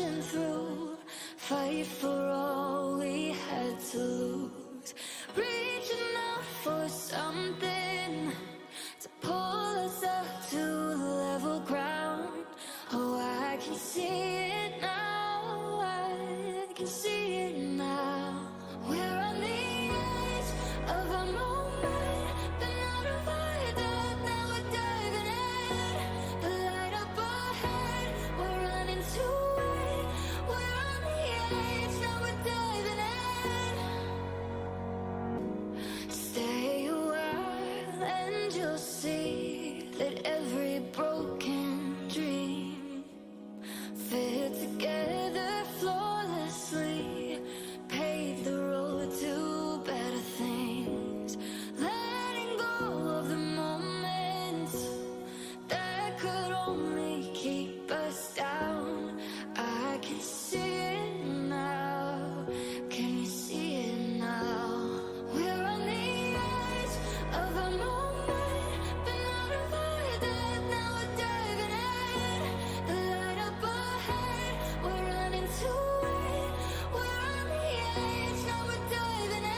pushing through, fight for all we had to lose, reaching out for something to pull us up to level ground. Oh, I can see it now, I can see it now. We're on the edge of a moment, been out of our depth, now we're diving in. The light up ahead, we're running to it. We're on the edge, now we're diving in. Stay a while and you'll see that every broken dream fit together flawlessly, pave the road to better things, letting go of the moments that could only keep us down. I can see it now, can you see it now? We're on the edge of a moment, been out of our depth, now we're diving in. The light up ahead, we're running to it. We're on the edge, now we're diving in.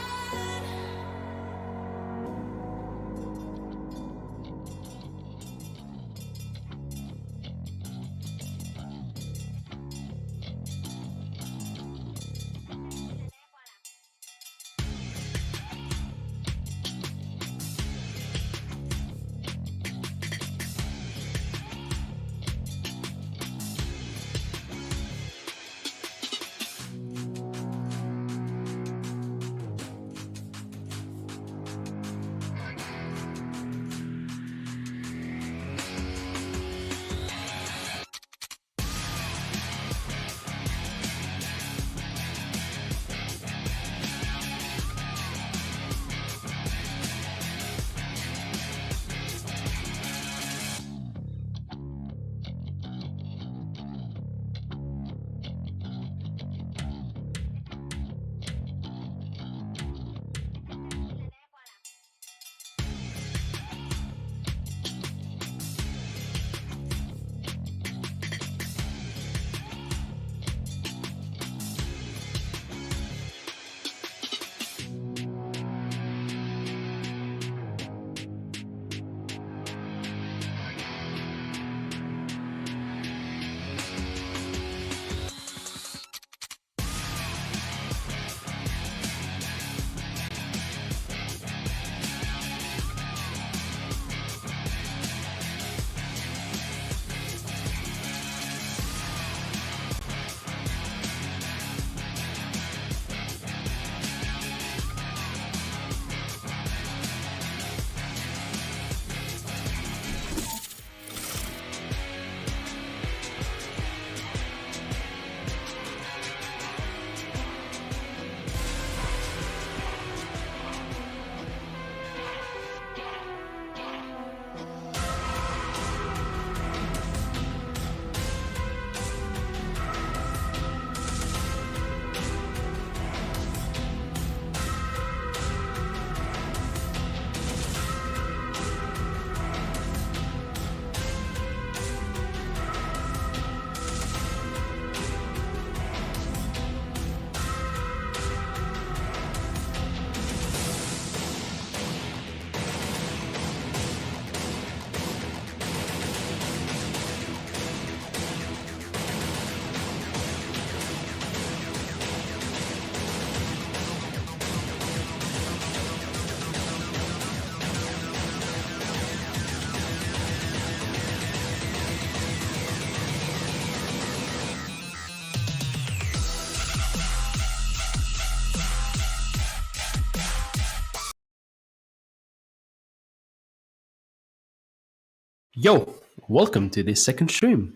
Yo, welcome to the second stream.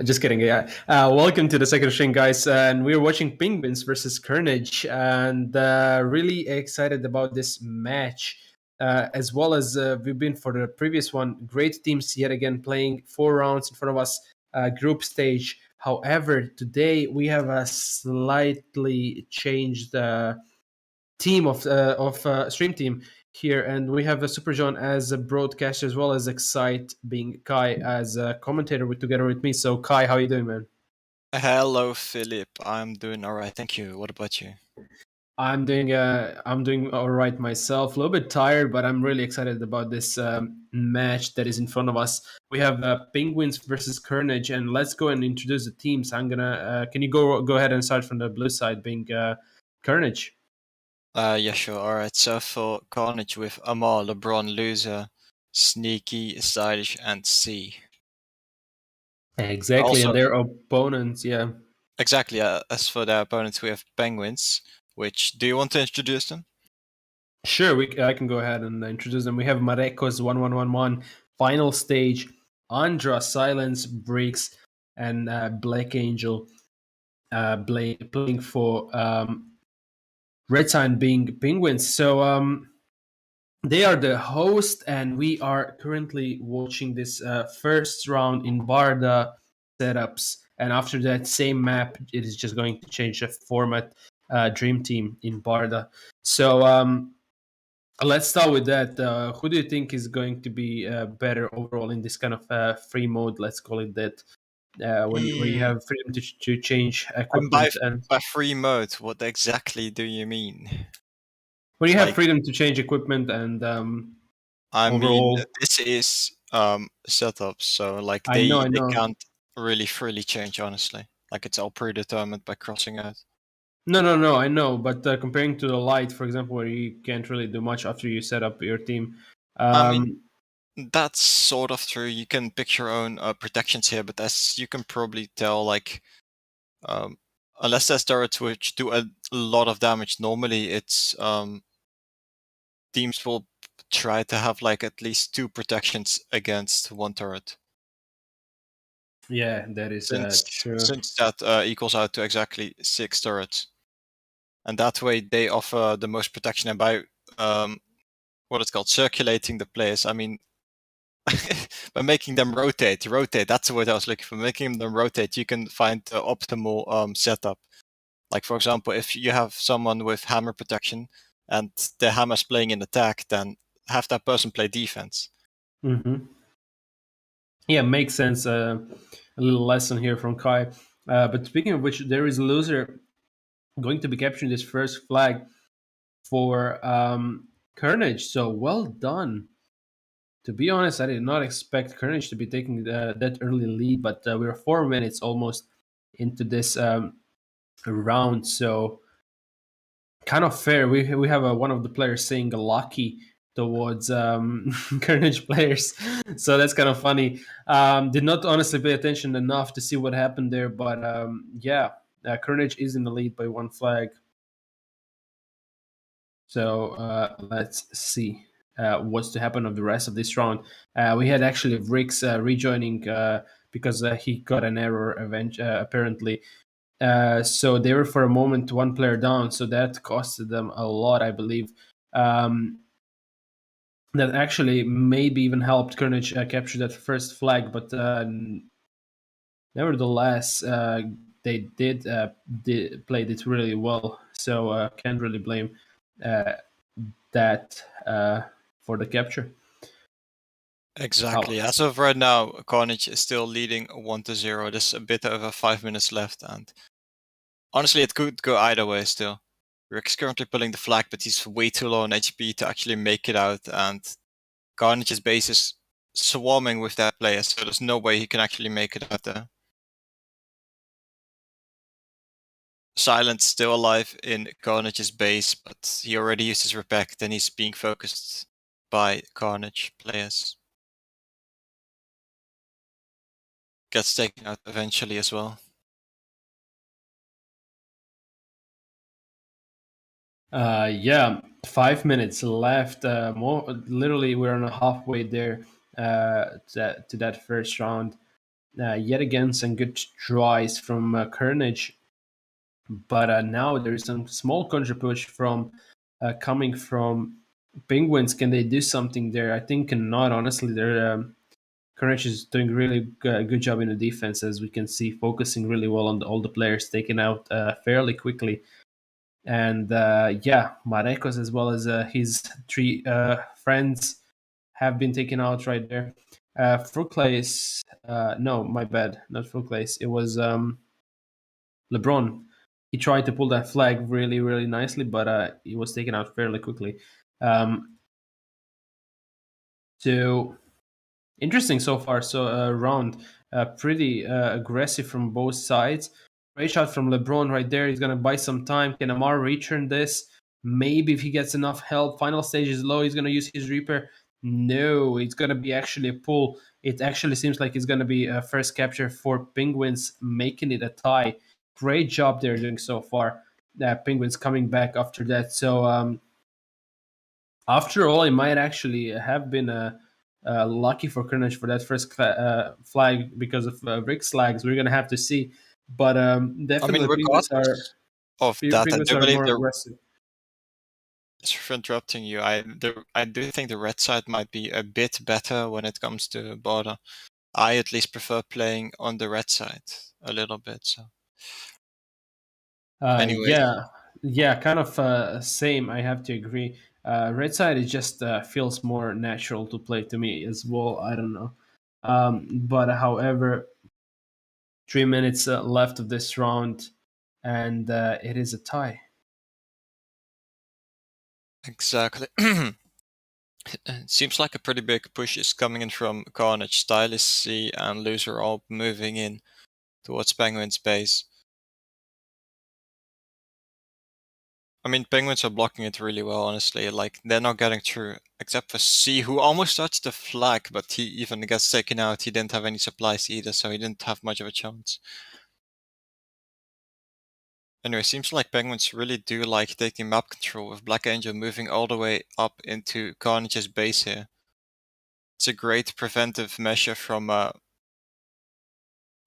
Just kidding. Yeah, welcome to the second stream, guys. And we're watching Penguins versus Carnage, and really excited about this match, as well as we've been for the previous one. Great teams yet again playing 4 rounds in front of us, group stage. However, today we have a slightly changed team of stream team here, and we have Super John as a broadcaster as well as Excite being Kai as a commentator together with me. So Kai, how you doing, man? Hello, Philip. I'm doing all right, thank you. What about you? I'm doing all right myself. A little bit tired, but I'm really excited about this match that is in front of us. We have Penguins versus Carnage, and let's go and introduce the teams. I'm gonna. Can you go ahead and start from the blue side, being Carnage? Yeah, sure. All right. So for Carnage with Amar, LeBron, Loser, Sneaky, Stylish, and C. Exactly, Also, and their opponents. Yeah, exactly. As for their opponents, we have Penguins. Which do you want to introduce them? sure. I can go ahead and introduce them. We have Marekos 1111 final stage, Andra Silence Briggs, and Black Angel playing for Red Sign being Penguins. So they are the host, and we are currently watching this first round in Barda setups. And after that same map, it is just going to change the format. Dream Team in Barda. So let's start with that. Who do you think is going to be better overall in this kind of free mode? Let's call it that. When where you Hmm. have freedom to change And by equipment, and by free mode, what exactly do you mean? when you have Like, freedom to change equipment and I mean, overall, this is setup, so like I know, I they know. can't really freely change, honestly. Like it's all predetermined by crossing out. No, no, no, I know. But comparing to the light, for example, where you can't really do much after you set up your team. I mean, Um, that's sort of true. You can pick your own protections here, but as you can probably tell, like um, unless there's turrets which do a lot of damage, normally it's teams will try to have like at least two protections against one turret, yeah, that is true. since that equals out to exactly six turrets, and that way they offer the most protection. And by what it's called circulating the players, I mean by making them rotate. That's the word I was looking for. Making them rotate, you can find the optimal setup. Like for example, if you have someone with hammer protection and the hammer's playing in attack, then have that person play defense. Hmm. Yeah, makes sense. A little lesson here from Kai. But speaking of which, there is a loser going to be capturing this first flag for Carnage. So well done. To be honest, I did not expect Carnage to be taking that early lead, but we're 4 minutes almost into this round, so kind of fair. We have one of the players saying lucky towards Carnage players, so that's kind of funny. Did not honestly pay attention enough to see what happened there, but yeah, Carnage is in the lead by one flag. So let's see what's to happen of the rest of this round. We had actually Rix rejoining because he got an error apparently. So they were for a moment one player down, so that costed them a lot, I believe. Um, that actually maybe even helped Carnage capture that first flag, but nevertheless, they played it really well. So can't really blame uh, that for the capture. Exactly. Oh, As of right now, Carnage is still leading 1-0. There's a bit over 5 minutes left, and honestly, it could go either way still. Rick's currently pulling the flag, but he's way too low on HP to actually make it out, and Carnage's base is swarming with that player, so there's no way he can actually make it out there. Silent's still alive in Carnage's base, but he already used his Repect and he's being focused by Carnage players. Gets taken out eventually as well. yeah, 5 minutes left. More, literally, we're on a halfway there to that first round. Yet again, some good tries from Carnage, but now there is some small contribution from coming from Penguins. Can they do something there? I think not. Honestly, they're Carnage is doing really good job in the defense, as we can see, focusing really well on all the players taken out fairly quickly. And yeah, Marekos as well as his three friends have been taken out right there. Fruclace, no, my bad, not Fruclace. It was LeBron. He tried to pull that flag really, really nicely, but he was taken out fairly quickly. So interesting so far. So round, pretty aggressive from both sides. Great shot from LeBron right there. He's gonna buy some time. Can Amar return this? Maybe if he gets enough help. Final stage is low. He's gonna use his Reaper. No, it's gonna be actually a pull. It actually seems like it's gonna be a first capture for Penguins, making it a tie. Great job they're doing so far. Penguins coming back after that. So after all, it might actually have been lucky for Carnage for that first flag because of Rick's flags. We're gonna have to see, but I mean, definitely regardless of that, I Penguins do are believe more the aggressive. Sorry for interrupting you. I do think the red side might be a bit better when it comes to border. I at least prefer playing on the red side a little bit. So, anyways, Yeah, kind of same. I have to agree. Red side it just feels more natural to play to me as well. I don't know, but however, 3 minutes left of this round, and it is a tie. exactly. It seems like a pretty big push is coming in from Carnage, Stylish C, and Loser all moving in towards Penguin's base. I mean, Penguins are blocking it really well, honestly. Like, they're not getting through, except for C, who almost touched the flag, but he even gets taken out. He didn't have any supplies either, so he didn't have much of a chance. Anyway, seems like Penguins really do like taking map control, with Black Angel moving all the way up into Carnage's base here. It's a great preventive measure from, what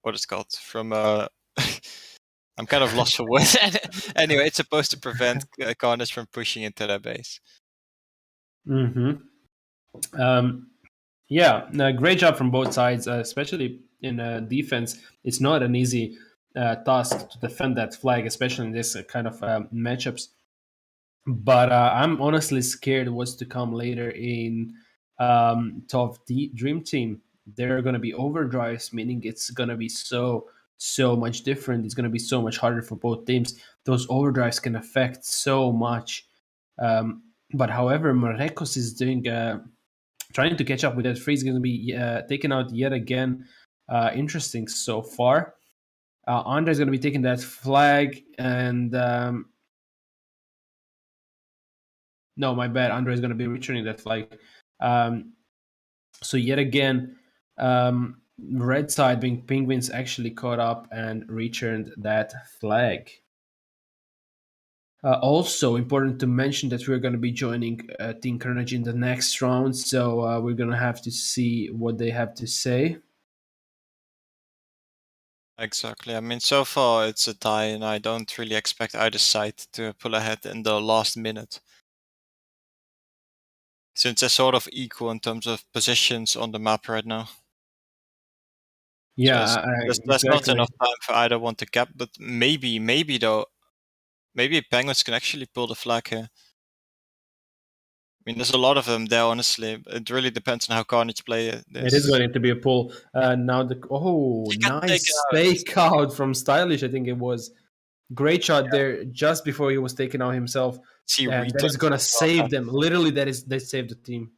it's called? From, I'm kind of lost for words. Anyway, it's supposed to prevent Carnage from pushing into their base. Mm-hmm. Yeah, great job from both sides, especially in defense. It's not an easy task to defend that flag, especially in this kind of matchups. But I'm honestly scared what's to come later in Top Dream Team. There are going to be overdrives, meaning it's going to be so much different. It's going to be so much harder for both teams. Those overdrives can affect so much. But however, Marekos is doing trying to catch up with that. Freeze going to be taken out yet again. Interesting so far. Andre is going to be taking that flag, and no, my bad. Andre is going to be returning that flag. Um, so yet again, red side being Penguins actually caught up and returned that flag. Also important to mention that we're going to be joining Team Carnage in the next round, so we're going to have to see what they have to say. Exactly. I mean, so far it's a tie, and I don't really expect either side to pull ahead in the last minute. Since they're sort of equal in terms of positions on the map right now. So Yeah, there's not exactly. enough time for either one to cap, but maybe though, maybe Penguins can actually pull the flag here. I mean, there's a lot of them there, honestly. It really depends on how Carnage play It is this. going to be a pull. Now He got taken nice out. fake out from Stylish. I think it was great shot there just before he was taken out himself, See and that is returns going to as well. save them. Literally, they saved the team.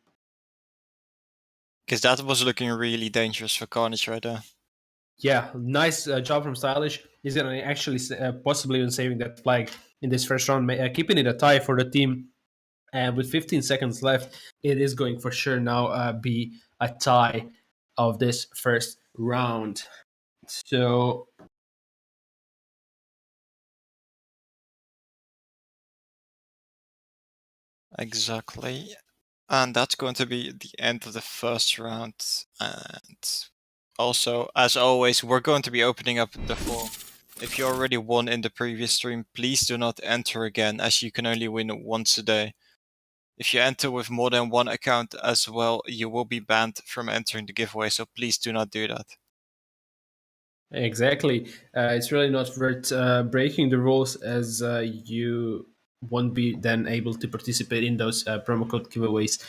Because that was looking really dangerous for Carnage right there. Yeah, nice job from Stylish. He's going to actually possibly even saving that flag in this first round, keeping it a tie for the team. And with 15 seconds left, it is going for sure now be a tie of this first round. So Exactly. And that's going to be the end of the first round. And also, as always, we're going to be opening up the form. If you already won in the previous stream, please do not enter again, as you can only win once a day. If you enter with more than one account as well, you will be banned from entering the giveaway, so please do not do that. exactly, it's really not worth breaking the rules, as you won't be then able to participate in those promo code giveaways.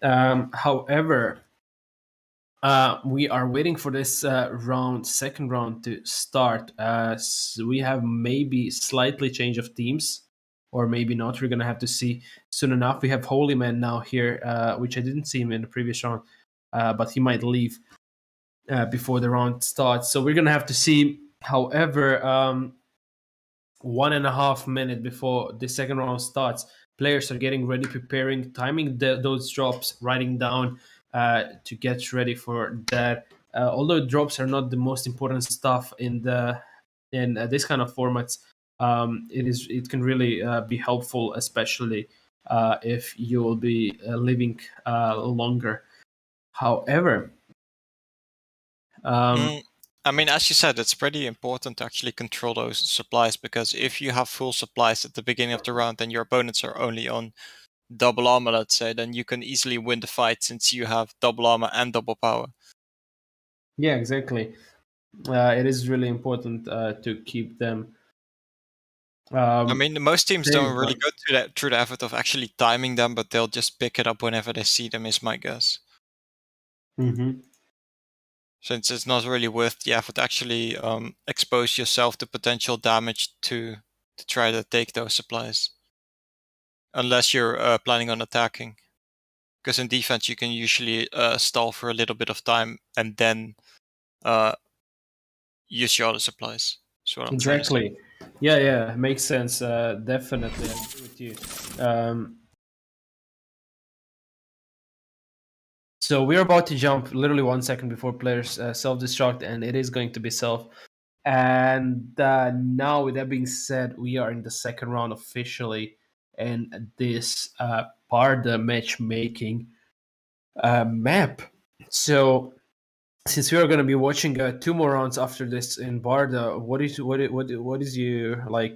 However, We are waiting for this second round to start. So we have maybe slightly change of teams, or maybe not. We're gonna have to see soon enough. We have Holy Man now here, which I didn't see him in the previous round, but he might leave before the round starts. So we're gonna have to see. However, 1.5 minutes before the second round starts, players are getting ready, preparing, timing those drops, writing down to get ready for that. Although drops are not the most important stuff in this kind of formats, it can really be helpful, especially if you will be living longer. However, um, I mean, as you said, it's pretty important to actually control those supplies, because if you have full supplies at the beginning of the round and your opponents are only on double armor, let's say, then you can easily win the fight since you have double armor and double power. yeah, exactly. It is really important to keep them. I mean, most teams Same. don't really go through the effort of actually timing them, but they'll just pick it up whenever they see them, is my guess. Mm-hmm. Since it's not really worth the effort to actually expose yourself to potential damage to try to take those supplies. Unless you're planning on attacking. Because in defense you can usually stall for a little bit of time and then use your other supplies. That's what I'm trying to say. Exactly. Yeah, makes sense. Definitely, I agree with you. So we're about to jump literally 1 second before players self-destruct, and it is going to be self. And now, with that being said, we are in the second round officially, and this part the matchmaking map. So since we are going to be watching two more rounds after this in Barda, what is your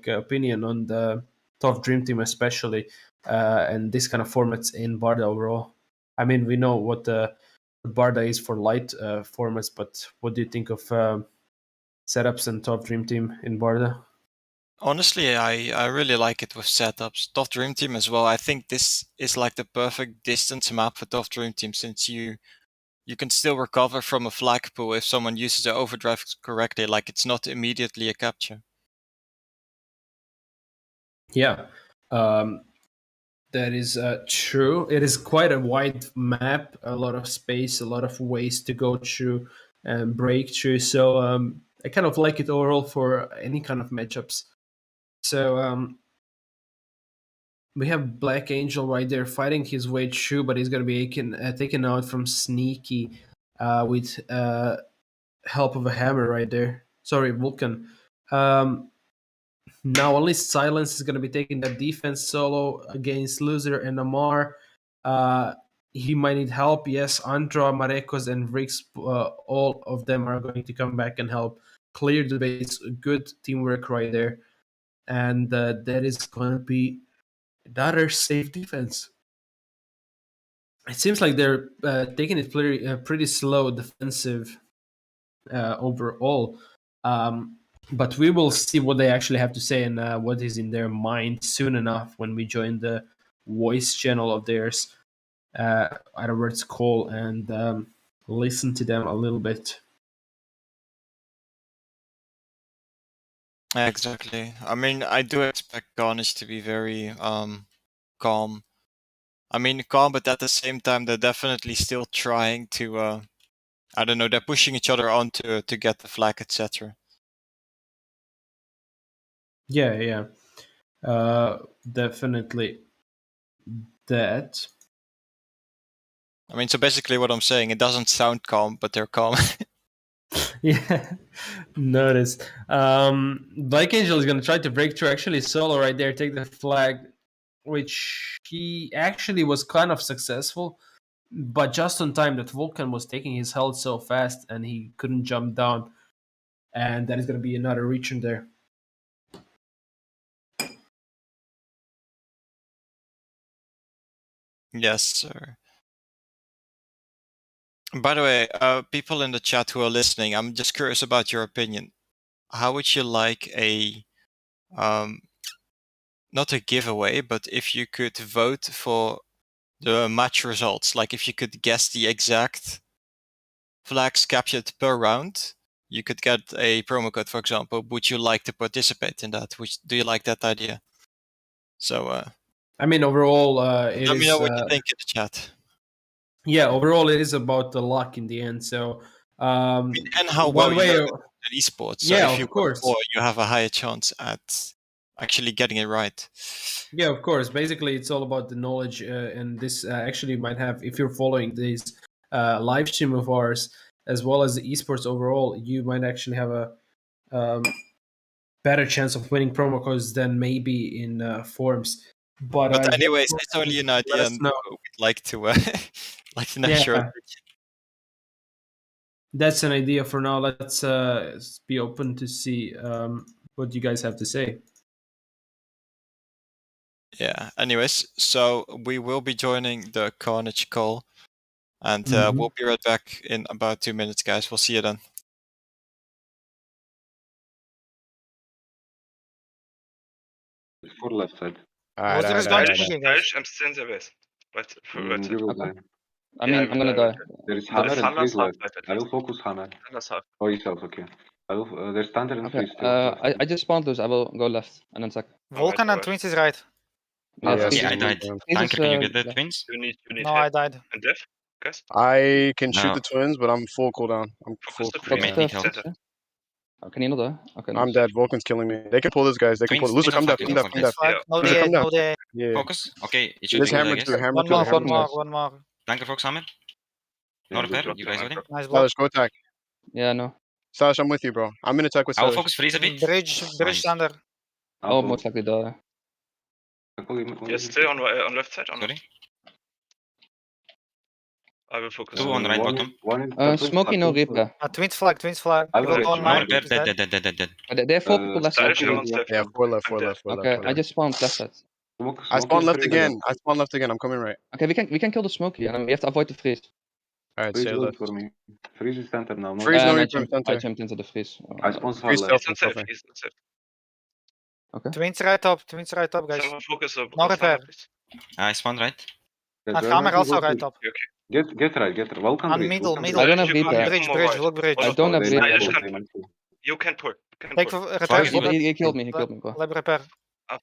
opinion on the Tough Dream Team, especially and this kind of formats in Barda overall? I mean, we know what Barda is for light formats, but what do you think of setups and Tough Dream Team in Barda? Honestly, I really like it with setups. Tough Dream Team as well. I think this is like the perfect distance map for Tough Dream Team, since you can still recover from a flag pool if someone uses the overdrive correctly. Like, it's not immediately a capture. Yeah, um, that is true. It is quite a wide map, a lot of space, a lot of ways to go through and break through. So I kind of like it overall for any kind of matchups. So we have Black Angel right there fighting his way through, but he's going to be taken out from Sneaky with help of a hammer right there. Sorry, Vulcan. Um, Now only Silence is going to be taking that defense solo against Loser and Amar. Uh, he might need help. Yes, Andra, Marekos, and Rix, all of them are going to come back and help clear the base. Good teamwork right there. And that is going to be another safe defense. It seems like they're taking it pretty slow defensive overall. But we will see what they actually have to say and what is in their mind soon enough when we join the voice channel of theirs, Otherwords call, and listen to them a little bit. Exactly. I mean, I do expect Carnage to be very calm. I mean, calm, but at the same time, they're definitely still trying to. I don't know. They're pushing each other on to get the flag, etc. Yeah, definitely that. I mean, so basically, what I'm saying, it doesn't sound calm, but they're calm. Yeah, notice. Black Angel is going to try to break through actually solo right there, take the flag, which he actually was kind of successful, but just on time that Vulcan was taking his health so fast and he couldn't jump down. And that is going to be another reach in there. Yes, sir. By the way, people in the chat who are listening, I'm just curious about your opinion. How would you like um, not a giveaway, but if you could vote for the match results, like if you could guess the exact flags captured per round, you could get a promo code, for example. Would you like to participate in that? Do you like that idea? So I mean, overall, it let me know is. what you think in the chat. Yeah, overall, it is about the luck in the end. So, And how well one you way, know in esports. So yeah, if you of course. or you have a higher chance at actually getting it right. Yeah, of course. Basically, it's all about the knowledge, and this actually might have, if you're following this live stream of ours, as well as the esports overall, you might actually have a better chance of winning promo codes than maybe in forums. But But yeah, anyways, it's only an let idea, us and know. we'd like to like to know Yeah, your opinion. that's an idea for now. Let's be open to see what you guys have to say. Yeah. Anyways, so we will be joining the Carnage call, and we'll be right back in about 2 minutes, guys. We'll see you then. For left side. Was there is going to be guys? I'm still in the base. But for right You side. will Okay. die. I mean, I'm gonna die. There is The- hammer There's and freeze Hammer's half left. life at I will least. focus hammer. Hammer's half. Oh, yourself, okay. I will, there's thunder and Okay. freeze still. I just spawned those. I will go left and then second. Vulcan and Twins is right. Yeah, Yeah, freeze Yeah, I is- died. freeze is, Tanker, can you get the left. twins? You need No, I died. and death, guys. I can shoot No. the twins, but I'm full cooldown. I'm full. Focus the Focus freeze. Mate, need help. Center. Oh, can you not die? Okay, I'm nice. dead. Vulcan's killing me. They can pull this, guys. They can pull. Twins, Loser, twins come are deaf. fucking Come deaf. Come deaf. Yeah. No Loser, day, come deaf. no day. Yeah. Focus. Okay, it should There's be good, I hammer guess. too. Hammer One too. more, Hammer one too. more. One more. Tanker, focus, hammer. No Yeah, repair. good You guys ready? Nice Silas, go attack. Yeah, no. Silas, I'm with you, bro. I'm in attack with I will Silas. focus freeze a bit. Bridge Nice. thunder. Oh, most likely die. Yes, stay on left side. Sorry. I will focus. Two on right bottom. Smoky, no reaper. Twins flag. I will Go on reach. No mine. repair. Is Dead, dead. dead, dead, dead, dead. They have 4 people left side. Stylish on left. Yeah, four left. Four I'm left. Four left. Okay, Four I left. just spawned left side. I spawned left again. I spawned left again. I'm coming right. Okay, we can kill the smoky and we have to avoid the freeze. Alright, Freeze stay will left. for me. Freeze is center now. no Freeze, no And I reaper, jumped, I center. jumped into the freeze. I spawn far Freeze left. He's not safe. Stealth. He's not safe. Twins right top. Twins right top, guys. Someone focus on No repair. please. I spawned right. Hammer also right top. Okay. Get right. Welcome On bridge. middle, welcome middle. I don't have You go reaper. Bridge, more bridge. right. Look bridge. I don't have They reaper. might Stylish pull, can they might pull. You can pull. Take Fire repair. is He killed me, bro. Lab repair.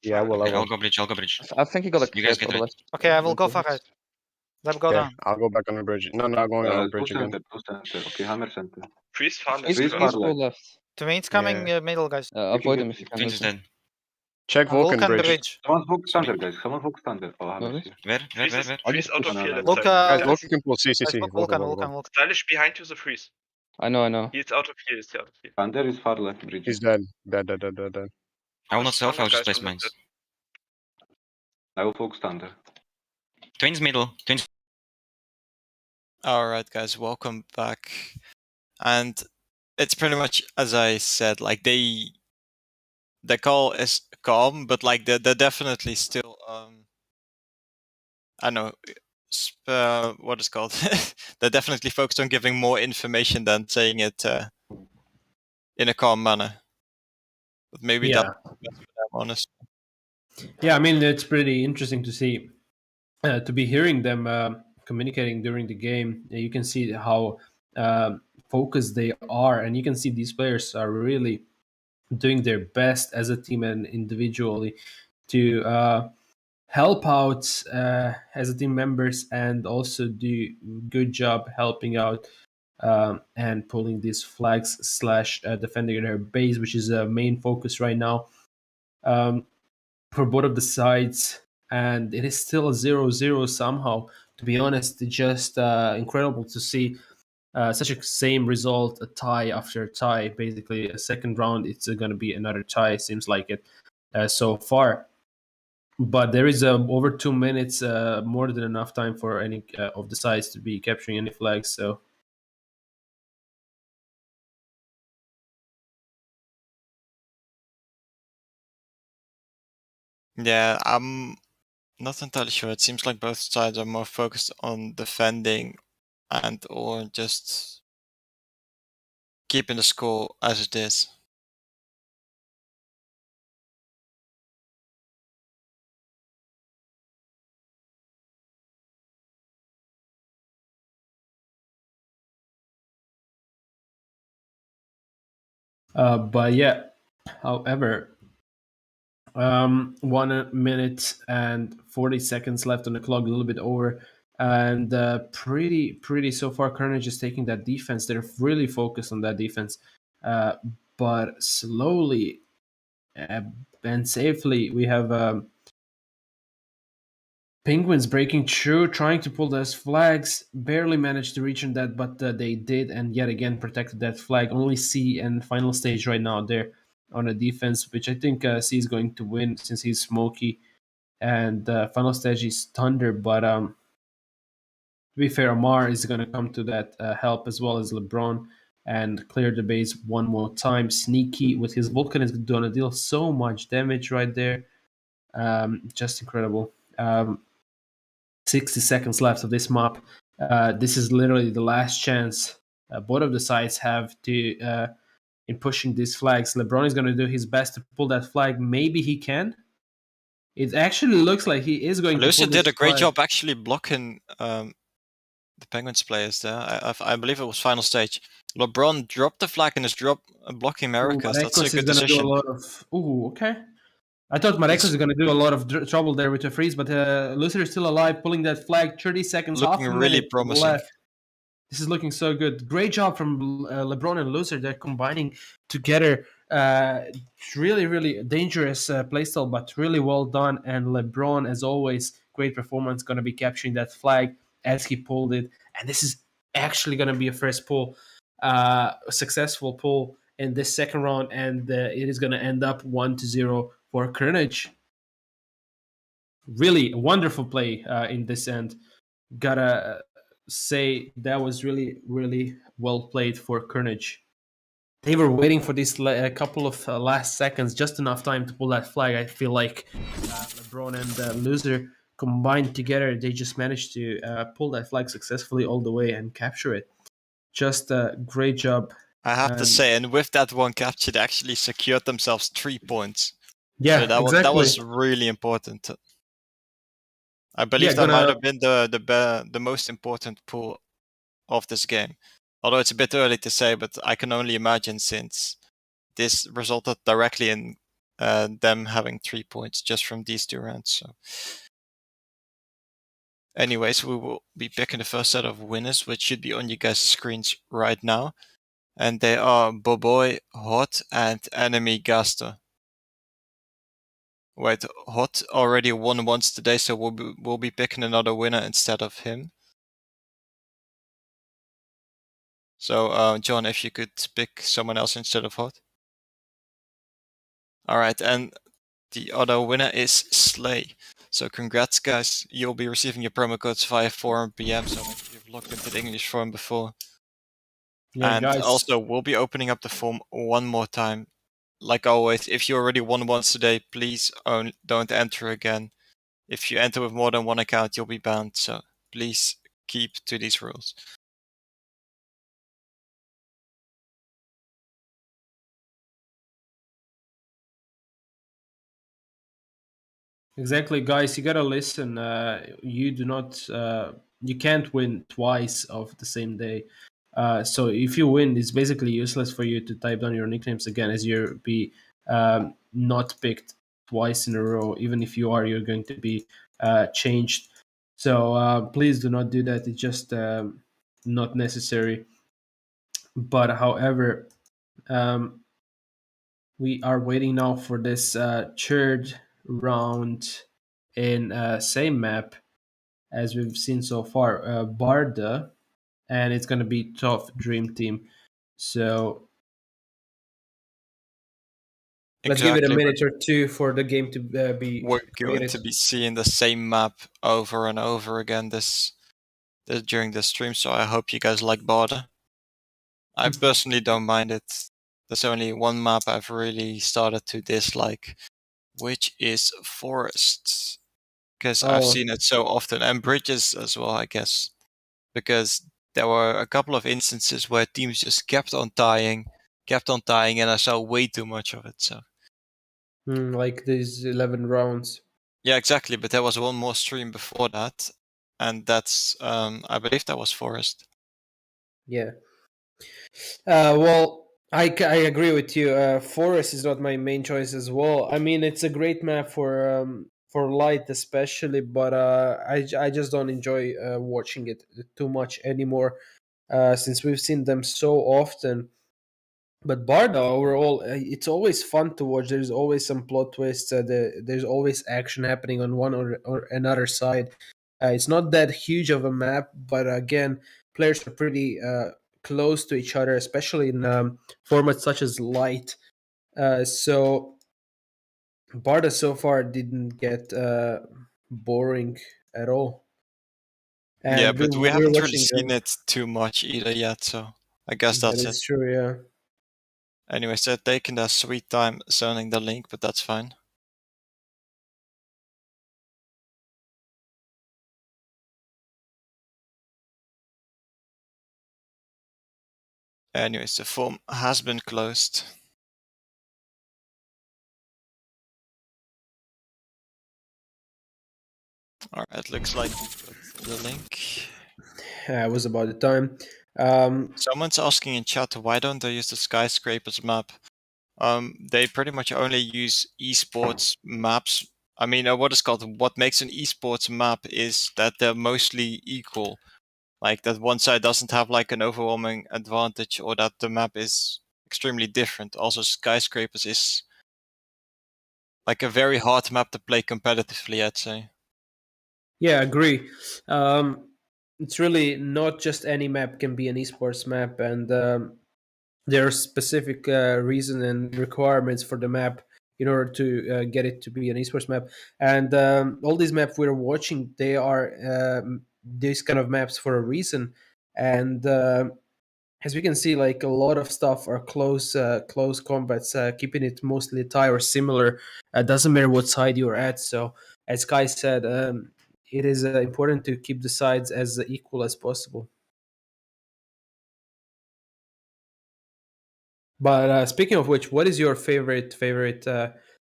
Yeah, I will. Okay, I'll go bridge. I'll go bridge. I think he got a You guys crit get or right. less. Okay, I will go far right. Lab go Okay, down. I'll go back on the bridge. No, not going on the bridge again. Go center. Okay, hammer center. Freeze far left. He's Freeze guys. far full left. Twins coming middle, guys. Avoid him if you can. Twins is dead. Check Vulcan Vulcan bridge. bridge. Someone focus Sorry. thunder, guys. Someone focus thunder. Oh, hammer Really? here. Where? Freeze out of No, here. no, left no. Look, side. Guys, Vulcan can pull guys, CCC. look Vulcan. Stylish behind you the freeze. I know. He's out of here. He's out of here. Thunder is far left bridge. He's dead. Dead. I will not self. I'll just Guys, place mines. I will focus thunder. Twins middle. Twins. All right, guys, welcome back. And it's pretty much as I said. Like the call is calm, but like they're definitely still I don't know what is called. They're definitely focused on giving more information than saying it in a calm manner. But maybe Yeah. that's best for them, honestly. Yeah, I mean, it's pretty interesting to see, to be hearing them communicating during the game. You can see how focused they are, and you can see these players are really doing their best as a team and individually to help out as a team members, and also do good job helping out and pulling these flags / defending their base, which is a main focus right now. For both of the sides, and it is still a 0-0 somehow. To be honest, it's just incredible to see such a same result, a tie after tie. Basically, a second round, it's going to be another tie. Seems like it so far. But there is over 2 minutes, more than enough time for any of the sides to be capturing any flags. So. Yeah, I'm not entirely sure. It seems like both sides are more focused on defending and or just keeping the score as it is. But yeah, however, 1 minute and 40 seconds left on the clock, a little bit over, and pretty so far. Carnage is taking that defense. They're really focused on that defense, but slowly and safely we have Penguins breaking through, trying to pull those flags, barely managed to reach on that, but they did, and yet again protected that flag. Only C and final stage right now there on a defense, which I think C is going to win since he's smoky, and final stage is Thunder. But to be fair, Amar is going to come to that help as well as LeBron and clear the base one more time. Sneaky with his Vulcan is going to deal so much damage right there. Just incredible. 60 seconds left of this map. This is literally the last chance both of the sides have to in pushing these flags. LeBron is going to do his best to pull that flag. Maybe he can. It actually looks like he is going Lucy to pull did this a great flag. job actually blocking the Penguins players there. I believe it was final stage. LeBron dropped the flag and is blocking Americas. That's a Marekos good is going to do a decision. lot of... Ooh, okay. I thought Marekos is going to do a lot of trouble there with the freeze, but Lucifer is still alive, pulling that flag. 30 seconds, Looking half a really minute promising. left. This is looking so good. Great job from LeBron and Lucifer. They're combining together. Really dangerous playstyle, but really well done. And LeBron, as always, great performance. Going to be capturing that flag as he pulled it. And this is actually going to be a first pull, a successful pull in this second round. And it is going to end up 1-0 for Carnage. Really wonderful play in this end. Gotta say that was really well played for Carnage. They were waiting for this a couple of last seconds, just enough time to pull that flag. I feel like LeBron and Loser combined together, they just managed to pull that flag successfully all the way and capture it. Just a great job. I have to say, and with that one capture, they actually secured themselves 3 points. Yeah, so that exactly. was really important. I believe that might have been the most important pull of this game. Although it's a bit early to say, but I can only imagine since this resulted directly in them having 3 points just from these 2 rounds. So, anyways, we will be picking the first set of winners, which should be on you guys' screens right now. And they are Boboy, Hot, and Enemy Gaster. Wait, Hot already won once today, so we'll be picking another winner instead of him. So, John, if you could pick someone else instead of Hot. Alright, and the other winner is Slay. So congrats, guys. You'll be receiving your promo codes via 4 PM, so you've logged into the English form before. Yeah, and guys. also, we'll be opening up the form one more time. Like always, if you already won once today, please don't enter again. If you enter with more than one account, you'll be banned, so please keep to these rules. Exactly, guys. You gotta listen. You do not. You can't win twice of the same day. So if you win, it's basically useless for you to type down your nicknames again, as you'll be not picked twice in a row. Even if you are, you're going to be changed. So please do not do that. It's just not necessary. But however, we are waiting now for this third round in same map as we've seen so far, Barda, and it's going to be tough Dream Team. So let's give it a minute or two for the game to be We're going created. to be seeing the same map over and over again during the stream, so I hope you guys like Barda. I personally don't mind it. There's only one map I've really started to dislike, which is Forests. Because I've seen it so often, and Bridges as well, I guess. Because there were a couple of instances where teams just kept on dying, and I saw way too much of it. So, like these 11 rounds. yeah, exactly. But there was one more stream before that, and that's I believe that was Forest. Yeah. Well, I agree with you. Forest is not my main choice as well. I mean, it's a great map for light, especially, but I just don't enjoy watching it too much anymore, since we've seen them so often. But Barda overall, it's always fun to watch. There's always some plot twists. There's always action happening on one or another side. It's not that huge of a map, but again, players are pretty close to each other, especially in formats such as light. So Barda so far didn't get boring at all. Yeah, And but we we're haven't really watching seen it too much either yet, so I guess that that's it. is true, yeah. Anyways, they're taking their sweet time sending the link, but that's fine. Anyways, the form has been closed. Alright, looks like the link. It was about the time. Someone's asking in chat, why don't they use the skyscrapers map? They pretty much only use esports maps. I mean, what makes an esports map is that they're mostly equal. Like that one side doesn't have like an overwhelming advantage, or that the map is extremely different. Also, skyscrapers is like a very hard map to play competitively, I'd say. Yeah, I agree. It's really not just any map can be an esports map, and there are specific reason and requirements for the map in order to get it to be an esports map. And all these maps we're watching, they are these kind of maps for a reason. And as we can see, like a lot of stuff are close combats, keeping it mostly tie or similar. Doesn't matter what side you're at. So, as Kai said, it is important to keep the sides as equal as possible. But speaking of which, what is your favorite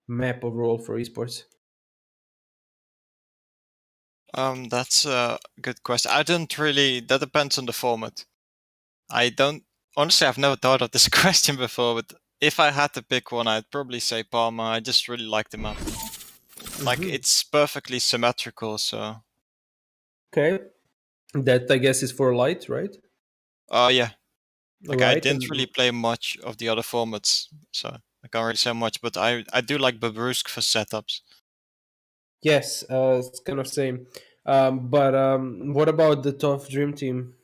map overall for esports? That's a good question. I don't really. That depends on the format. I don't honestly. I've never thought of this question before, but if I had to pick one, I'd probably say Parma. I just really like the map. Like it's perfectly symmetrical. So. Okay, that I guess is for light, right? Yeah. Like I Light didn't really and play much of the other formats, so I can't really say much. But I do like Babrusk for setups. yes, it's kind of same. But what about the tough dream team?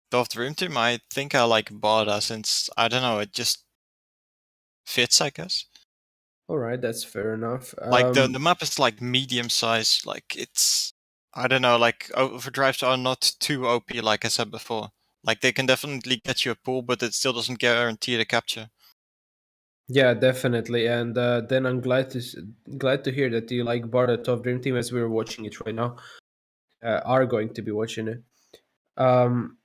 Top Dream Team, I think I like Barda since I don't know, it just fits, I guess. All right, that's fair enough. Like the map is like medium size, like it's I don't know, like overdrives are not too OP like I said before. Like they can definitely get you a pull, but it still doesn't guarantee the capture. Yeah, definitely. And then I'm glad to hear that you like Barda Top Dream Team as we're watching it right now. Are going to be watching it. Um,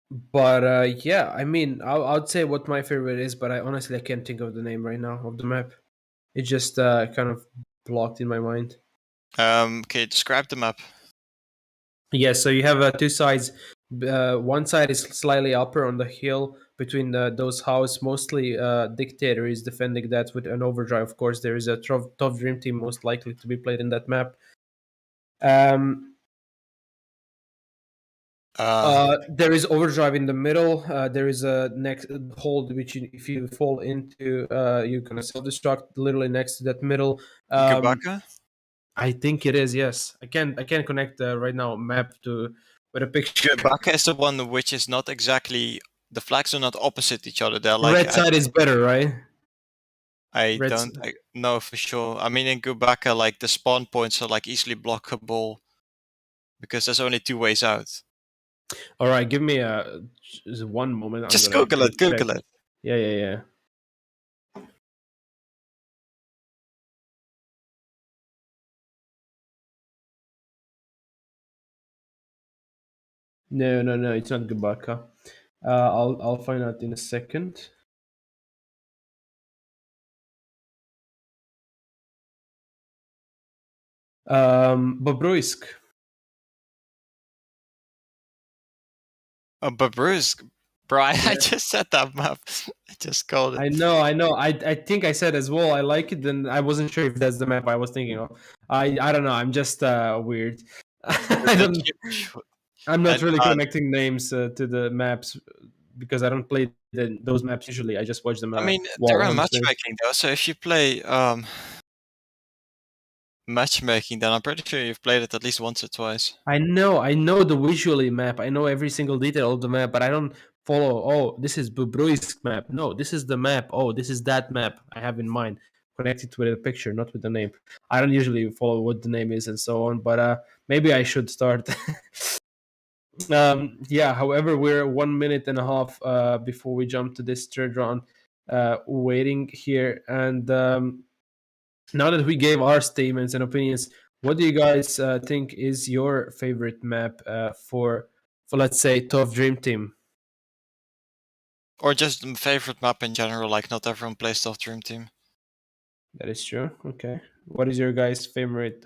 but yeah, I mean, I'd say what my favorite is, but I honestly I can't think of the name right now of the map. It just kind of blocked in my mind. Okay, describe the map. Yeah, so you have two sides. One side is slightly upper on the hill between those houses. Mostly, Dictator is defending that with an overdrive. Of course, there is a top dream team most likely to be played in that map. Um, there is overdrive in the middle. There is a next hold which if you fall into, you're gonna self destruct literally next to that middle. Gubaka? I think it is. Yes, I can't connect right now map to with a picture. Gubaka is the one which is not exactly the flags are not opposite each other. They're like Red side is better, right? I Red. don't know for sure. I mean, in Gubaka, like the spawn points are like easily blockable because there's only two ways out. All right, give me just one moment. I'm Just gonna Google it. check. Google it. Yeah. No. It's not Gubaka. I'll find out in a second. Bobruisk. Babrusk. Bro, I just said that map. I just called it. I know. I think I said as well. I like it, and I wasn't sure if that's the map I was thinking of. I don't know. I'm just weird. I don't. I'm not And, really connecting names to the maps because I don't play those maps usually. I just watch them. I mean, while they're on on stream. matchmaking though, so if you play matchmaking, then I'm pretty sure you've played it at least once or twice. I know the visually map. I know every single detail of the map, but I don't follow. Oh, this is Bubrui's map. No, this is the map. Oh, this is that map I have in mind, connected with a picture, not with the name. I don't usually follow what the name is and so on, but maybe I should start. Yeah. However, we're 1 minute and a half before we jump to this third round, waiting here, and now that we gave our statements and opinions, what do you guys think is your favorite map for let's say Tough Dream Team? Or just favorite map in general, like not everyone plays Tough Dream Team. That is true. Okay. What is your guys' favorite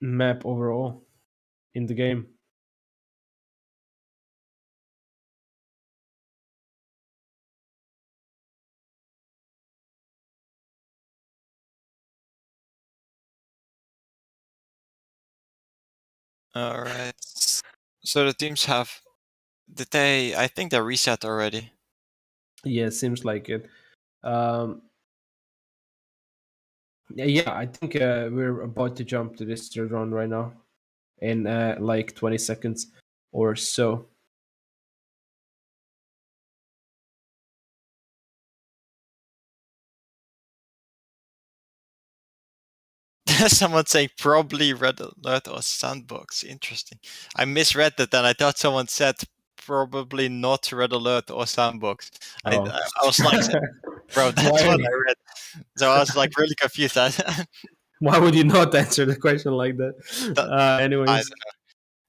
map overall in the game? Alright. So the teams have I think they reset already. Yeah, seems like it. Yeah, I think we're about to jump to this third round right now in like 20 seconds or so. Someone saying probably Red Alert or Sandbox. Interesting. I misread that and I thought someone said probably not Red Alert or Sandbox. Oh. I was like, bro, that's Why- what I read. So I was like really confused. Why would you not answer the question like that? Anyways, I don't know.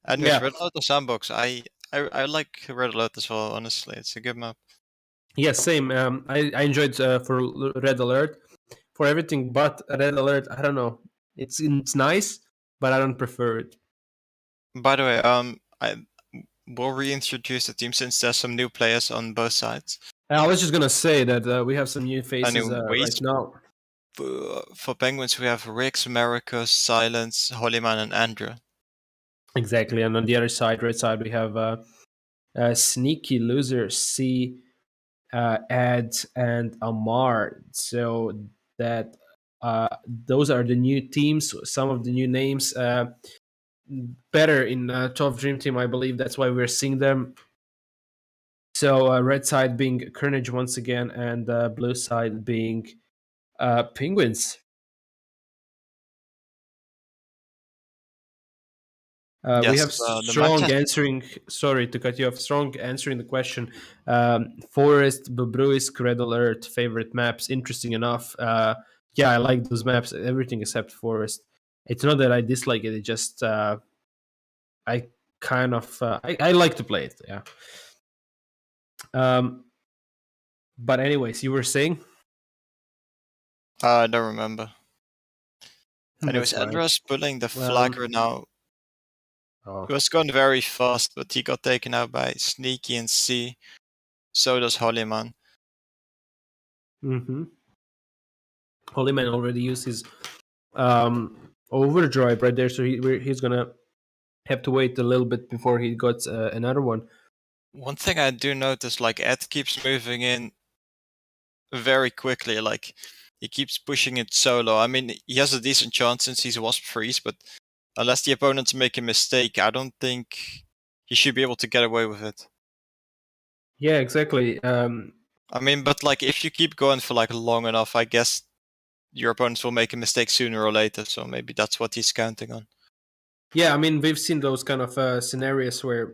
Anyways, Yeah. Red Alert or Sandbox. I like Red Alert as well, honestly. It's a good map. yeah, same. I enjoyed for Red Alert for everything, but Red Alert. I don't know. It's nice, but I don't prefer it. By the way, I will reintroduce the team since there's some new players on both sides. I was just gonna say that we have some new faces right now. For Penguins, we have Rix, Americus, Silence, Holyman, and Andrew. Exactly, and on the other side, red side, we have Sneaky Loser, C, Ed, and Amar. So that those are the new teams. Some of the new names. Better in Tough Dream Team, I believe. That's why we're seeing them. So red side being Carnage once again, and blue side being Penguins. We have strong answering. Sorry to cut you off. Strong answering the question. Forest, Bobruisk, Red Alert, favorite maps. Interesting enough. Yeah, I like those maps. Everything except Forest. It's not that I dislike it. It just I kind of I like to play it. Yeah. But anyways, you were saying? I don't remember. Anyways, Andrew's pulling the flag right now. Oh. He was going very fast, but he got taken out by Sneaky and C. So does Holyman. Mm-hmm. Holyman already used his overdrive right there, so he's gonna have to wait a little bit before he got another one. One thing I do notice, like Ed keeps moving in very quickly. Like he keeps pushing it solo. I mean, he has a decent chance since he's Wasp Freeze, but unless the opponents make a mistake, I don't think he should be able to get away with it. Yeah, exactly. I mean, but like if you keep going for like long enough, I guess your opponents will make a mistake sooner or later. So maybe that's what he's counting on. Yeah, I mean, we've seen those kind of scenarios where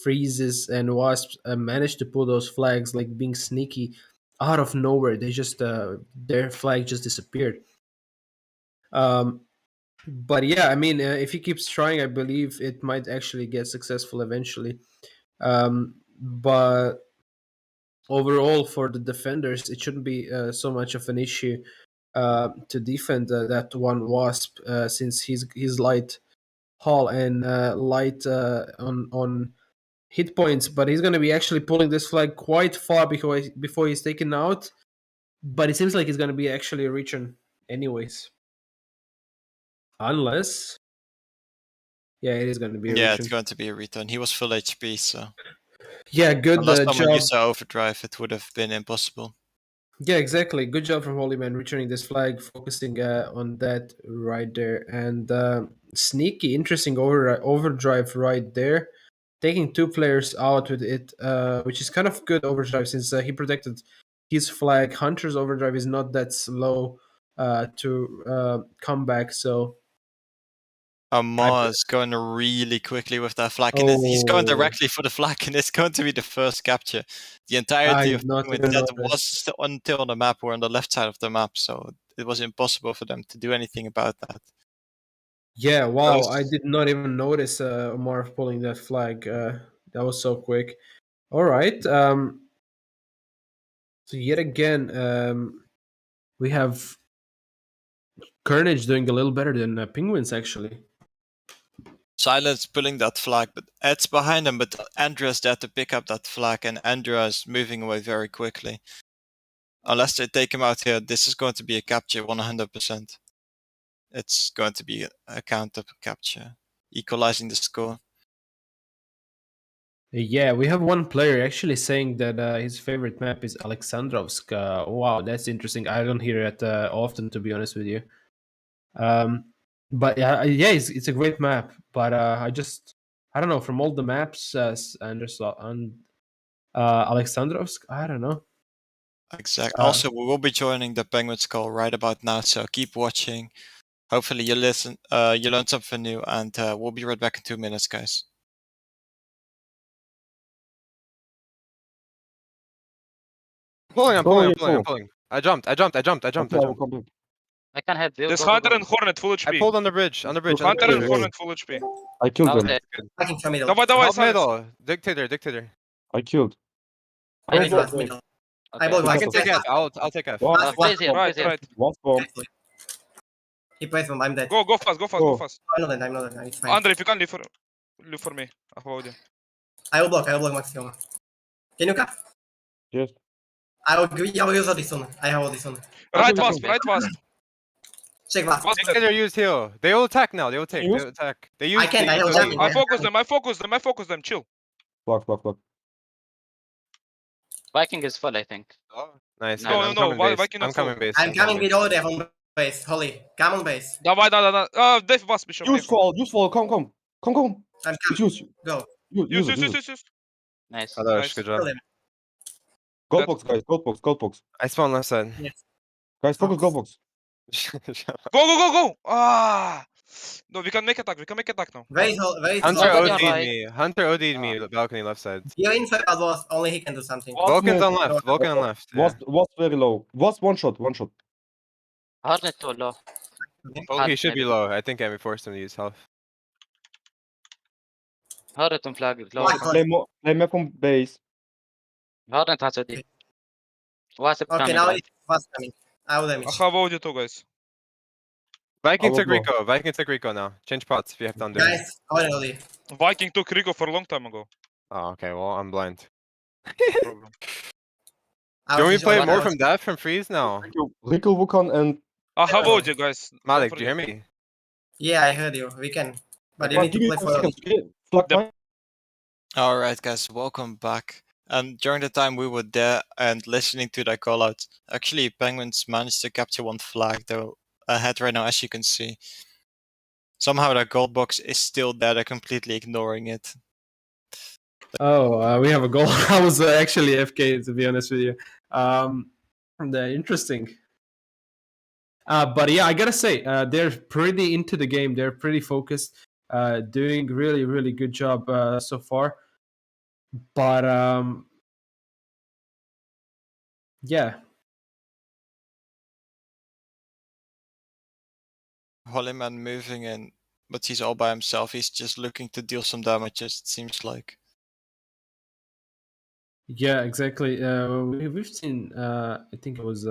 freezes and wasps manage to pull those flags, like being sneaky out of nowhere. They just their flag just disappeared. But yeah, I mean, if he keeps trying, I believe it might actually get successful eventually. But overall, for the defenders, it shouldn't be so much of an issue to defend that one wasp since he's light hull and light on hit points, but he's going to be actually pulling this flag quite far before he's taken out. But it seems like he's going to be actually reaching anyways. Unless... Yeah, it is going to be a Yeah, return. it's going to be a return. He was full HP, so Yeah, good unless someone job. used the overdrive, it would have been impossible. Yeah, exactly. Good job from Holy Man returning this flag, focusing on that right there. And sneaky, interesting overdrive right there. Taking 2 players out with it, which is kind of good overdrive since he protected his flag. Hunter's overdrive is not that slow to come back, so... Amar is going really quickly with that flag, and he's going Oh. directly for the flag, and it's going to be the first capture. The entirety of not Penguin's even set was still until the map, were on the left side of the map, so it was impossible for them to do anything about that. Yeah, wow, First- I did not even notice Omar pulling that flag. That was so quick. All right. So yet again, we have Carnage doing a little better than Penguins, actually. Silence pulling that flag, but Ed's behind him, but Andrea's there to pick up that flag, and Andrea is moving away very quickly. Unless they take him out here, this is going to be a capture 100%. It's going to be a counter capture, equalizing the score. Yeah, we have one player actually saying that his favorite map is Alexandrovsk. Wow, that's interesting. I don't hear it often, to be honest with you. But yeah, it's a great map. But I don't know, from all the maps, Alexandrovsk, I don't know. Exactly. Also, we will be joining the Penguins call right about now, so keep watching. Hopefully, you learn something new, and we'll be right back in 2 minutes, guys. I'm pulling. I jumped. I can help you. This Go, go, Hunter go. and Hornet full HP. I pulled on the bridge. Hunter and Hornet full HP. I killed Out them. there. Давай, давай, Help Silence. middle. Dictator. I killed. I need Wait, one. wait. Okay. I can take F. I'll take F. What? Please here, Right, please here. right. What bomb? Keep away from, I'm dead. Go fast, go Go. fast. I'm not dead, it's fine. Andre, if you can leave for me. I hold you. I will block maximum. Can you cut? Yes. I will use this one. I have all this one. Right fast. Check that. Fast. Dictator used heal. They will attack now. They will take. They will attack. They use. I can't, I the- will the- jump. I focus them. Chill. Block. Viking is full, I think. Nice. No, I'm no, coming why base. Viking not I'm coming full? base. I'm coming with all there from base. Holly, come on base. Давай. Def was Bishop. Useful. Come. I'm coming. Use. Go. Use it. Use. Nice. Nice. Good job. Kill him. Gold box, guys. Gold box. I spawned left side. Guys, focus gold box. Go. No, we can make attack now. Very Hunter Somebody OD'd on right. me. Hunter OD'd me. Balcony left side. Your info was only he can do something. Vulcan's on left. Vulcan on left. Yeah. Was very low. Was one shot. Hornet too low. He should be low. I think I forced him to use health. Hornet on flag low. Play map from base. Hornet has OD. Wasp Okay, coming now right. it's fast coming. I will damage. I have audio too, guys. Viking will took go. Rico. Viking took Rico now. Change pots if you have to undo. Guys, already. Viking took Rico for a long time ago. Oh, okay. Well, I'm blind. Problem. Can we play more from that from freeze now? Rico, Vulcan, and I have audio, guys. Malik, Don't do you hear forget. me? Yeah, I heard you. We can. But you need to give me play 2 for seconds. Flag The- mine. All right, guys, welcome back. During the time we were there and listening to that call out, actually, Penguins managed to capture one flag. They're ahead right now, as you can see. Somehow that gold box is still there. They're completely ignoring it. Oh, we have a goal. I was actually FK, to be honest with you. Interesting. But yeah, I gotta say, they're pretty into the game. They're pretty focused, doing really, really good job so far. But yeah, Hollyman moving in, but he's all by himself. He's just looking to deal some damage, it seems like. yeah, exactly. We've seen. I think it was.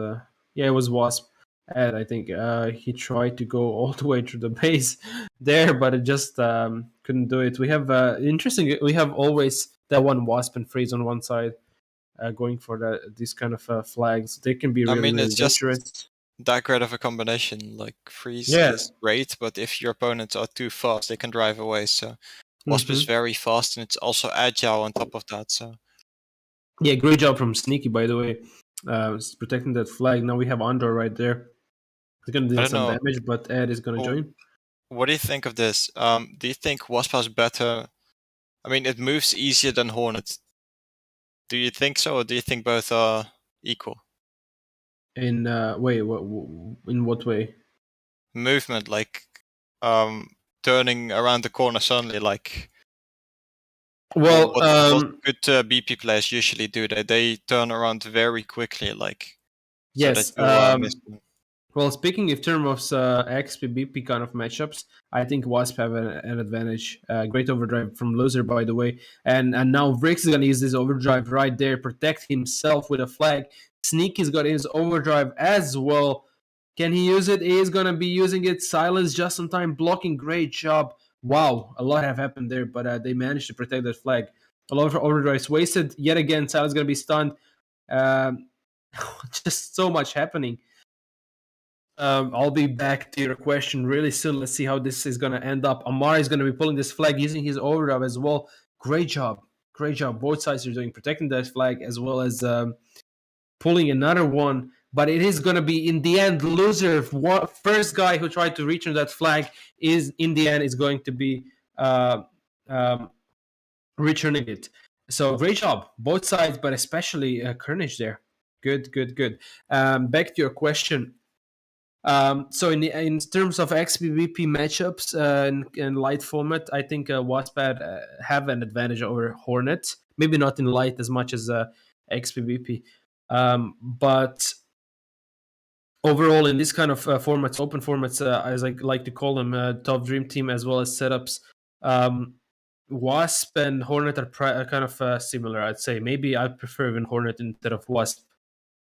It was Wasp. And I think he tried to go all the way through the base there, but it just couldn't do it. We have interesting. We have always that one Wasp and Freeze on one side, going for these kind of flags. They can be really, really it's just dangerous. that great of a combination. Like Freeze Yeah. is great, but if your opponents are too fast, they can drive away. So Wasp is very fast, and it's also agile on top of that. So yeah, great job from Sneaky, by the way, protecting that flag. Now we have Andor right there. He's gonna do some damage, but Ed is gonna join. What do you think of this? Do you think Wasp has better? I mean, it moves easier than Hornet. Do you think so, or do you think both are equal? In in what way? Movement, like turning around the corner suddenly, like. Well, what good BP players usually do, they turn around very quickly, like. Yes. So that you, well, speaking in terms of XP BP kind of matchups, I think Wasp have an advantage. Great overdrive from Loser, by the way, and now Vrix is gonna use this overdrive right there, protect himself with a flag. Sneaky's got his overdrive as well. Can he use it? He is gonna be using it. Silence just in time, blocking. Great job. Wow, a lot have happened there, but they managed to protect that flag. A lot of overdrives wasted. Yet again, Silence is gonna be stunned. Just so much happening. I'll be back to your question really soon. Let's see how this is going to end up. Amar is going to be pulling this flag using his overdrive as well. Great job. Great job. Both sides are doing, protecting that flag as well as pulling another one. But it is going to be, in the end, Loser. First guy who tried to return that flag is, in the end, is going to be returning it. So great job. Both sides, but especially Carnage there. Good. Back to your question. So in terms of XPVP matchups in light format, I think Wasp have an advantage over Hornet. Maybe not in light as much as XPVP, but overall in this kind of formats, open formats, as I like to call them, top dream team as well as setups, Wasp and Hornet are kind of similar. I'd say maybe I prefer even Hornet instead of Wasp.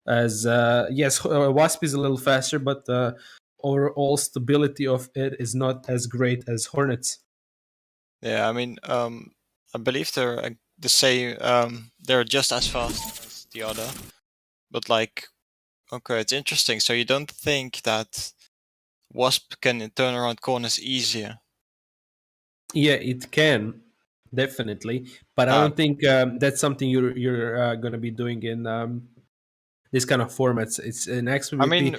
As yes, Wasp is a little faster, but overall stability of it is not as great as Hornets. Yeah, I mean, I believe they're the same. They're just as fast as the other, but like, okay, it's interesting. So you don't think that Wasp can turn around corners easier? Yeah, it can definitely, but I don't think that's something you're going to be doing in this kind of formats. It's an XPVP. I mean,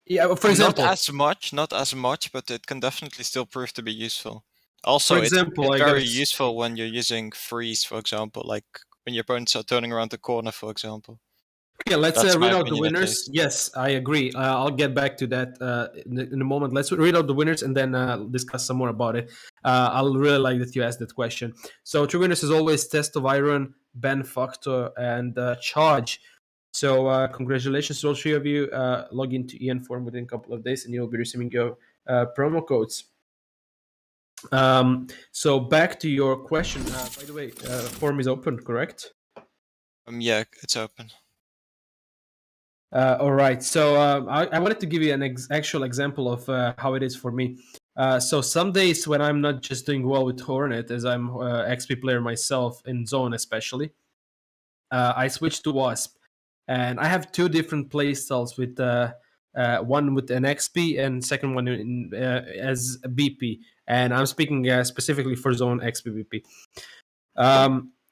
yeah, for example, not as much, but it can definitely still prove to be useful. Also, for example, it's very useful when you're using freeze, for example, like when your opponents are turning around the corner, for example. Okay, let's read out the winners. Yes, I agree. I'll get back to that in a moment. Let's read out the winners and then discuss some more about it. I'll really like that you asked that question. So, 3 winners as always: Test of Iron, Ben Factor, and Charge. So, congratulations to all 3 of you. Log into EN Forum within a couple of days and you'll be receiving your promo codes. So, back to your question. By the way, forum is open, correct? Yeah, it's open. All right. So I wanted to give you an actual example of how it is for me. So some days when I'm not just doing well with Hornet, as I'm XP player myself in Zone especially, I switch to Wasp, and I have 2 different playstyles with one with an XP and second one as BP. And I'm speaking specifically for Zone XP BP.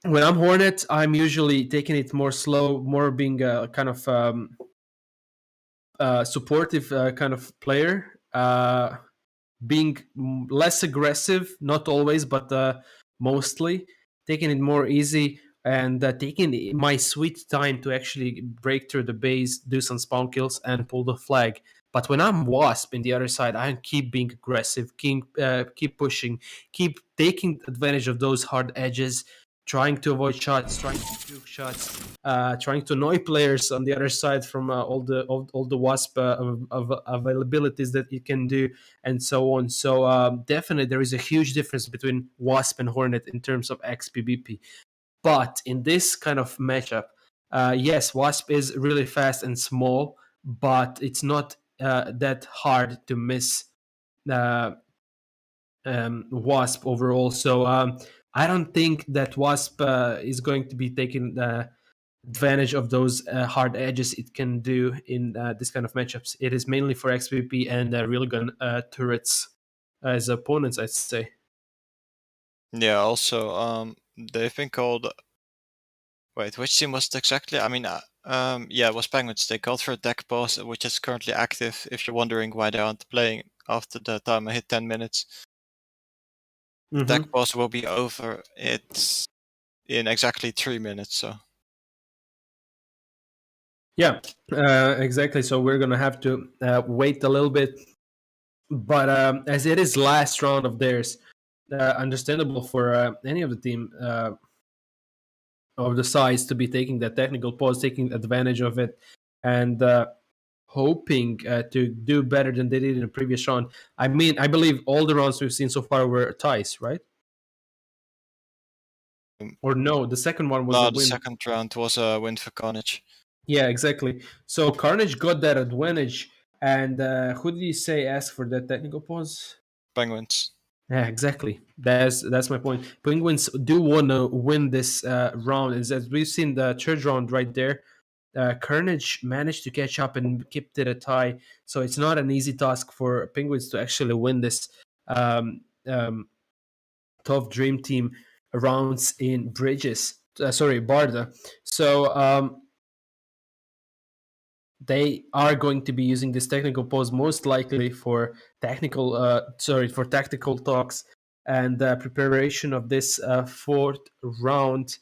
When I'm Hornet, I'm usually taking it more slow, more being kind of supportive kind of player, being less aggressive, not always, but mostly taking it more easy and taking my sweet time to actually break through the base, do some spawn kills, and pull the flag. But when I'm Wasp in the other side, I keep being aggressive, keep pushing, keep taking advantage of those hard edges, trying to avoid shots, trying to juke shots, trying to annoy players on the other side from all the Wasp of availabilities that you can do, and so on. So definitely there is a huge difference between Wasp and Hornet in terms of XPBP. But in this kind of matchup, yes, Wasp is really fast and small, but it's not that hard to miss Wasp overall. So I don't think that Wasp is going to be taking advantage of those hard edges it can do in this kind of matchups. It is mainly for XPP and Railgun turrets as opponents, I'd say. Yeah, also, they've been called... Wait, which team was it exactly? I mean, yeah, it was Penguins. They called for a deck pause, which is currently active, if you're wondering why they aren't playing after the timer hit 10 minutes. Mhm. Deck pause will be over. It's in exactly 3 minutes, so... Yeah, exactly. So we're gonna have to wait a little bit, but as it is last round of theirs, understandable for any of the team of the size to be taking that technical pause, taking advantage of it, and hoping to do better than they did in the previous round. I mean, I believe all the rounds we've seen so far were ties, right? Or no, the second one was a No, win. the second round was a win for Carnage. Yeah, exactly. So Carnage got that advantage, and who did you say asked for that technical pause? Penguins. Yeah, exactly. That's my point. Penguins do want to win this round. As we've seen the third round right there, Carnage managed to catch up and kept it a tie. So it's not an easy task for Penguins to actually win this um, um, tough Dream Team rounds in Bridges. Barda. So they are going to be using this technical pause most likely for tactical talks and preparation of this fourth round,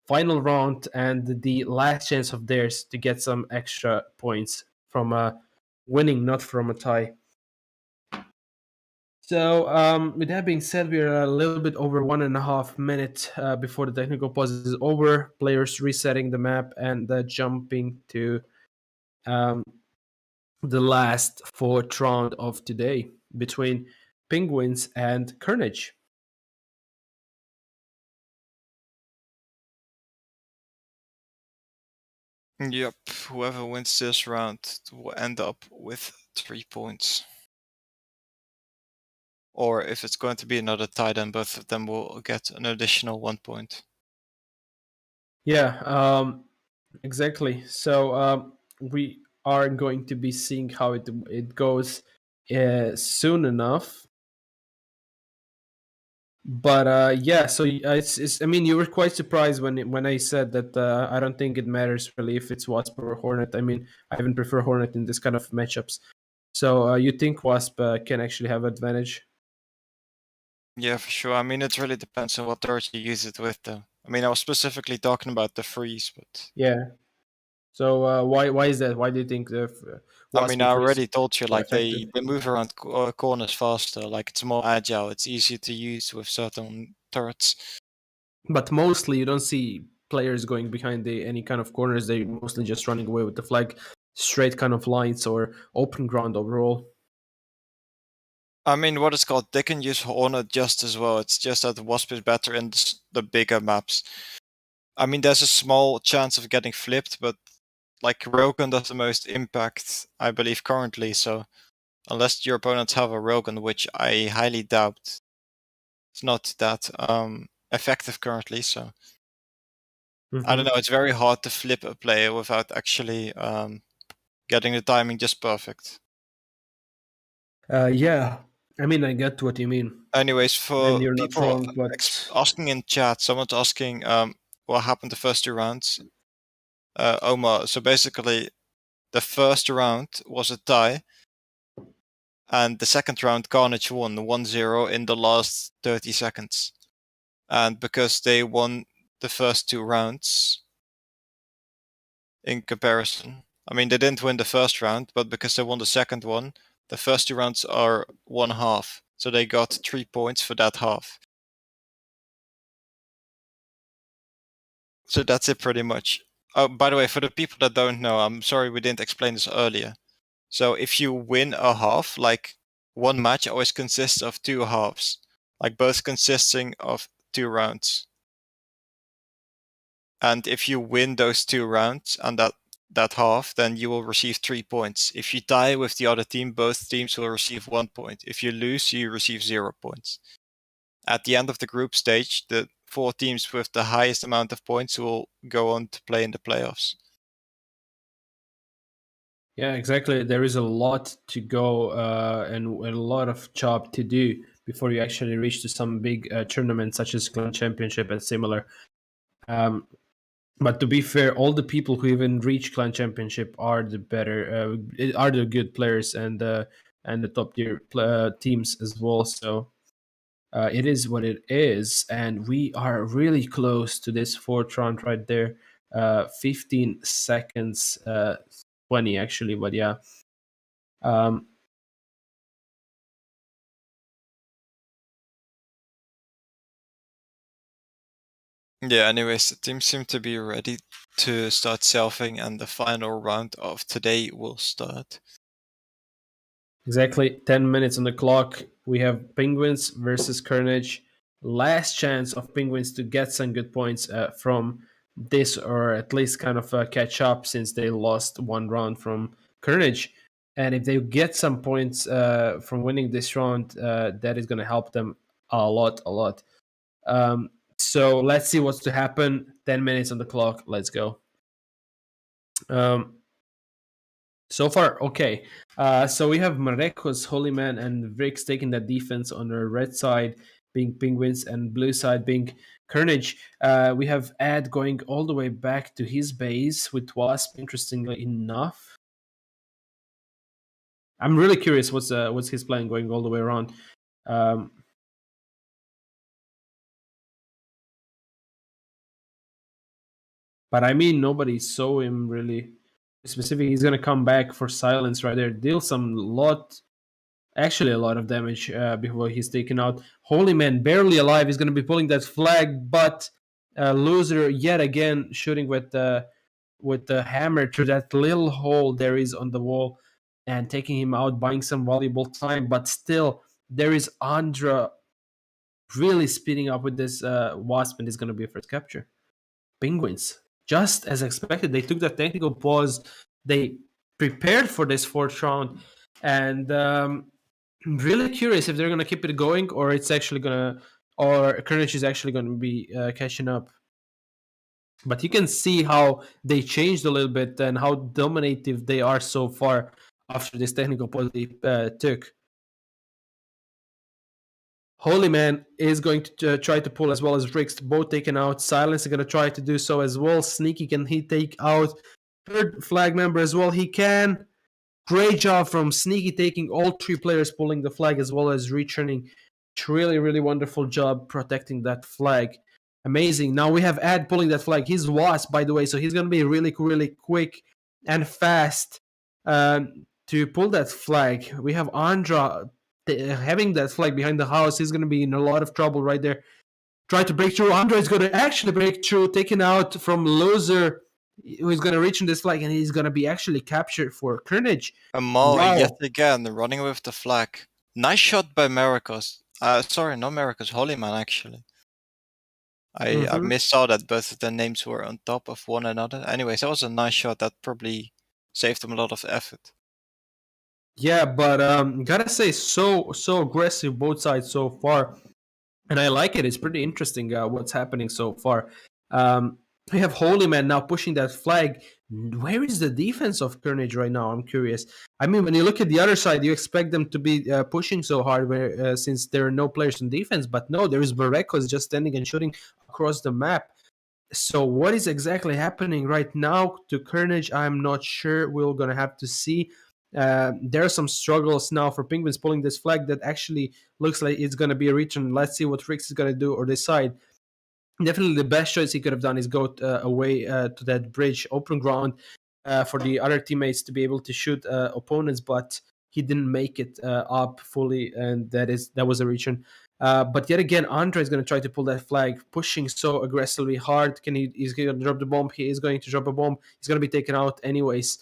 final round, and the last chance of theirs to get some extra points from winning, not from a tie. So, with that being said, we are a little bit over 1.5 minutes before the technical pause is over. Players resetting the map and jumping to the last fourth round of today between Penguins and Carnage. Yep, whoever wins this round will end up with 3 points. Or if it's going to be another tie, then both of them will get an additional 1 point. Yeah, exactly. So we are going to be seeing how it goes soon enough. But yeah, so I mean, you were quite surprised when I said that I don't think it matters really if it's Wasp or Hornet. I mean, I even prefer Hornet in this kind of matchups. So you think Wasp can actually have advantage? Yeah, for sure. I mean, it really depends on what turret you use it with, though. I mean, I was specifically talking about the freeze, but... Yeah. So why is that? Why do you think the I mean, I already told you, more like, they move around corners faster, like, it's more agile, it's easier to use with certain turrets. But mostly you don't see players going behind any kind of corners. They mostly just running away with the flag, straight kind of lines or open ground overall. I mean, what it's called, they can use Hornet just as well. It's just that Wasp is better in the bigger maps. I mean, there's a small chance of getting flipped, but like Railgun does the most impact, I believe, currently. So unless your opponents have a Railgun, which I highly doubt, it's not that effective currently. So I don't know. It's very hard to flip a player without actually getting the timing just perfect. Yeah, I mean, I get what you mean. Anyways, for And you're not people wrong, but asking in chat, someone's asking what happened the first 2 rounds. Omar, so basically the first round was a tie, and the second round Carnage won 1-0 in the last 30 seconds. And because they won the first 2 rounds in comparison, I mean, they didn't win the first round, but because they won the second one, the first 2 rounds are 1/2. So they got 3 points for that half. So that's it pretty much. Oh, by the way, for the people that don't know, I'm sorry we didn't explain this earlier. So if you win a half, like one match always consists of 2 halves, like both consisting of 2 rounds. And if you win those 2 rounds and that half, then you will receive 3 points. If you tie with the other team, both teams will receive 1 point. If you lose, you receive 0 points. At the end of the group stage, the 4 teams with the highest amount of points who will go on to play in the playoffs. Yeah, exactly. There is a lot to go and a lot of job to do before you actually reach to some big tournament such as Clan Championship and similar. But to be fair, all the people who even reach Clan Championship are the better, are the good players and the top tier teams as well. So it is what it is, and we are really close to this fourth round right there. 15 seconds, 20 actually, but yeah. Yeah, anyways, the teams seem to be ready to start selfing, and the final round of today will start. Exactly 10 minutes on the clock. We have Penguins versus Carnage. Last chance of Penguins to get some good points from this, or at least kind of catch up since they lost one round from Carnage. And if they get some points from winning this round, that is going to help them a lot, a lot. So let's see what's to happen. 10 minutes on the clock. Let's go. So far, okay. So we have Marekos, Holy Man, and Vrix taking that defense on the red side, being Penguins, and blue side being Carnage. We have Ed going all the way back to his base with Wasp, interestingly enough. I'm really curious what's his plan going all the way around. But I mean, nobody saw him really specific. He's gonna come back for silence right there, deal actually a lot of damage before he's taken out. Holy Man barely alive. He's gonna be pulling that flag, but loser yet again shooting with the hammer through that little hole there is on the wall and taking him out, buying some valuable time. But still, there is Andra really speeding up with this Wasp, and is gonna be a first capture. Penguins, just as expected, they took that technical pause. They prepared for this fourth round, and I'm really curious if they're gonna keep it going, or Carnage is actually gonna be catching up. But you can see how they changed a little bit and how dominative they are so far after this technical pause they took. Holy Man is going to try to pull as well as Rix, both taken out. Silence is going to try to do so as well. Sneaky, can he take out third flag member as well? He can. Great job from Sneaky taking all 3 players, pulling the flag as well as returning. Really, really wonderful job protecting that flag. Amazing. Now we have Ed pulling that flag. He's Wasp, by the way, so he's going to be really, really quick and fast to pull that flag. We have Andra having that flag behind the house. He's going to be in a lot of trouble right there. Try to break through. Andra is going to actually break through, taken out from loser, who is going to reach in this flag, and he's going to be actually captured for Carnage. Amal yet again running with the flag. Nice shot by Marikos. Sorry, not Marikos, Holy Man actually. I missaw that both of their names were on top of one another. Anyways, that was a nice shot. That probably saved them a lot of effort. Yeah, but gotta say, so aggressive both sides so far, and I like it. It's pretty interesting what's happening so far. We have Holy Man now pushing that flag. Where is the defense of Carnage right now? I'm curious. I mean, when you look at the other side, you expect them to be pushing so hard since there are no players in defense, but no, there is Barekos just standing and shooting across the map. So what is exactly happening right now to Carnage? I'm not sure. We're going to have to see. There are some struggles now for Penguins pulling this flag that actually looks like it's going to be a return. Let's see what Rix is going to do or decide. Definitely the best choice he could have done is go away to that bridge, open ground for the other teammates to be able to shoot opponents, but he didn't make it up fully, and that was a return. But yet again, Andre is going to try to pull that flag, pushing so aggressively hard. He's going to drop the bomb. He is going to drop a bomb. He's going to be taken out anyways.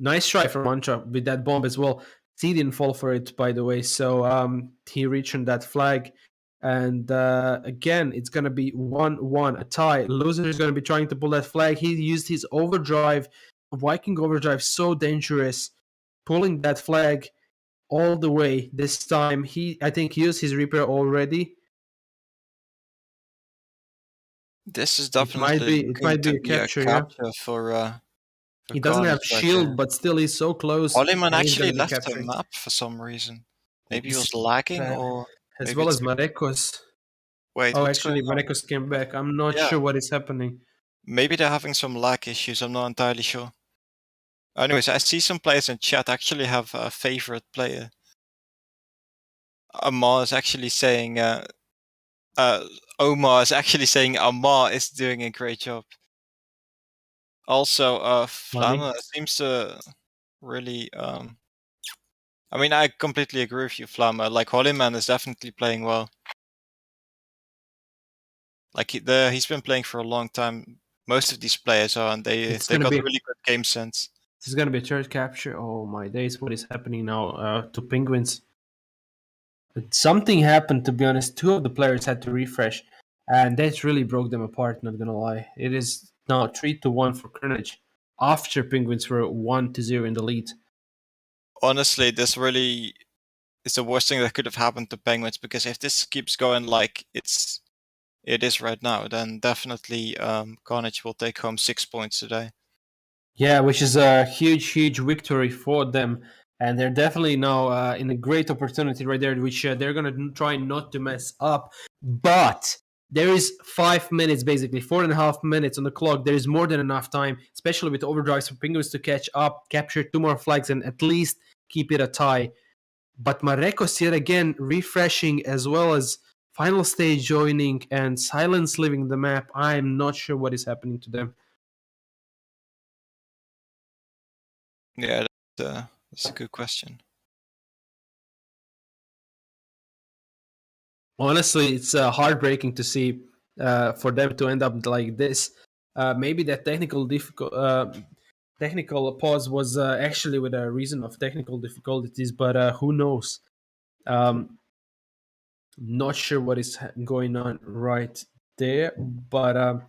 Nice try from Mantra with that bomb as well. He didn't fall for it, by the way. So he returned that flag. And again, it's going to be 1-1, a tie. Loser is going to be trying to pull that flag. He used his overdrive. Viking overdrive, so dangerous. Pulling that flag all the way this time. I think he used his repair already. This is It definitely might be looking a to be a capture, yeah. capture for He doesn't have Carnage right shield, here. but still he's so close. Oliman And he's actually gonna be left the capturing. map for some reason. Maybe he He's was lagging, bad. or As maybe well it's as Marekos. wait, Oh, what's actually, going on? Marekos came back. I'm not Yeah. sure what is happening. Maybe they're having some lag issues. I'm not entirely sure. Anyways, I see some players in chat actually have a favorite player. Amar is actually saying, Omar is actually saying Amar is doing a great job. Also, Flamme seems to really, I mean, I completely agree with you, Flamme. Like, Hollyman is definitely playing well. Like, he's been playing for a long time. Most of these players are, and they got really good game sense. This is gonna be a third capture. Oh my days, what is happening now to Penguins? Something happened, to be honest. Two of the players had to refresh, and that really broke them apart, not gonna lie. It is now 3-1 for Carnage, after Penguins were 1-0 in the lead. Honestly, this really is the worst thing that could have happened to Penguins, because if this keeps going like it is right now, then definitely Carnage will take home 6 points today. Yeah, which is a huge victory for them. And they're definitely now in a great opportunity right there, which they're going to try not to mess up. But there is 5 minutes, basically 4.5 minutes on the clock. There is more than enough time, especially with overdrives for Penguins to catch up, capture 2 more flags, and at least keep it a tie. But Marekos yet again refreshing, as well as Final Stage joining and Silence leaving the map. I'm not sure what is happening to them. Yeah, that's a good question. Honestly, it's heartbreaking to see for them to end up like this. Maybe that technical pause was actually with a reason of technical difficulties, but who knows? Not sure what is going on right there, but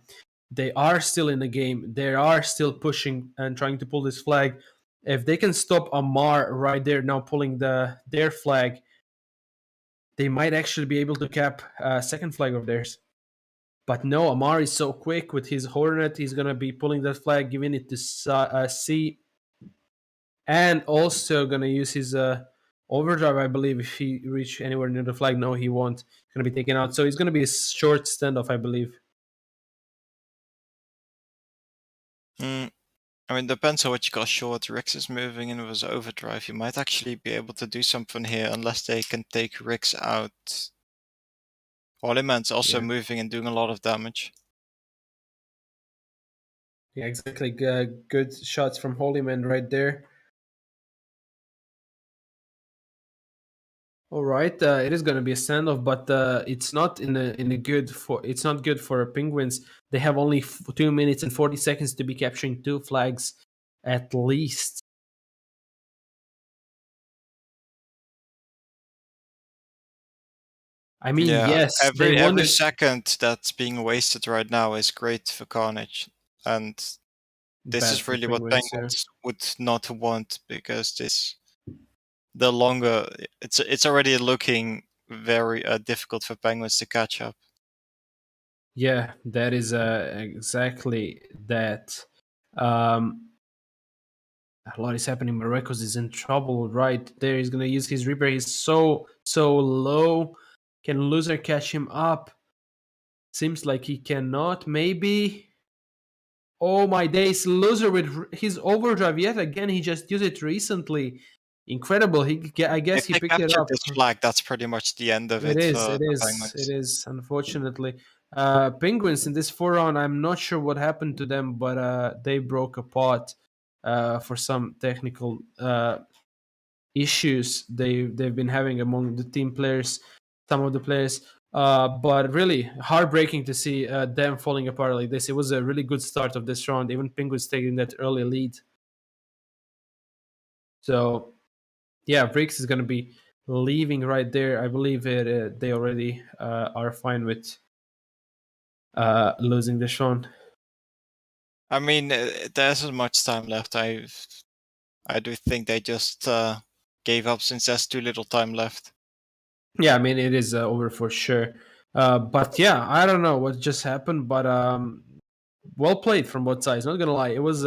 they are still in the game. They are still pushing and trying to pull this flag. If they can stop Amar right there now pulling their flag, they might actually be able to cap a second flag of theirs. But no, Amar is so quick with his Hornet. He's going to be pulling that flag, giving it to C. And also going to use his overdrive, I believe, if he reach anywhere near the flag. No, he won't. Going to be taken out. So it's going to be a short standoff, I believe. I mean, depends on what you call short. Rix is moving in with his overdrive. You might actually be able to do something here, unless they can take Rix out. Hollyman's also moving and doing a lot of damage. Yeah, exactly. Good shots from Holyman right there. All right, it is going to be a standoff, but it's not it's not good for Penguins. They have only 2 minutes and 40 seconds to be capturing 2 flags at least. I mean, yeah, yes, every second that's being wasted right now is great for Carnage, and this is really what Penguins would not want, because the longer it's already looking very difficult for Penguins to catch up. Yeah, that is exactly that. A lot is happening. Marekos is in trouble right there. He's gonna use his Reaper. He's so low. Can Loser catch him up? Seems like he cannot. Maybe. Oh my days! Loser with his overdrive yet again. He just used it recently. Incredible. I guess he picked it up. This flag, that's pretty much the end of it. It is. Unfortunately, Penguins in this 4 round. I'm not sure what happened to them, but they broke apart for some technical issues they've been having among the team players, some of the players. But really heartbreaking to see them falling apart like this. It was a really good start of this round. Even Penguins taking that early lead. So, yeah, Briggs is going to be leaving right there. I believe they already are fine with losing this round. I mean, there isn't much time left. I do think they just gave up since there's too little time left. Yeah, I mean, it is over for sure. But yeah, I don't know what just happened, but well played from both sides. Not gonna lie, it was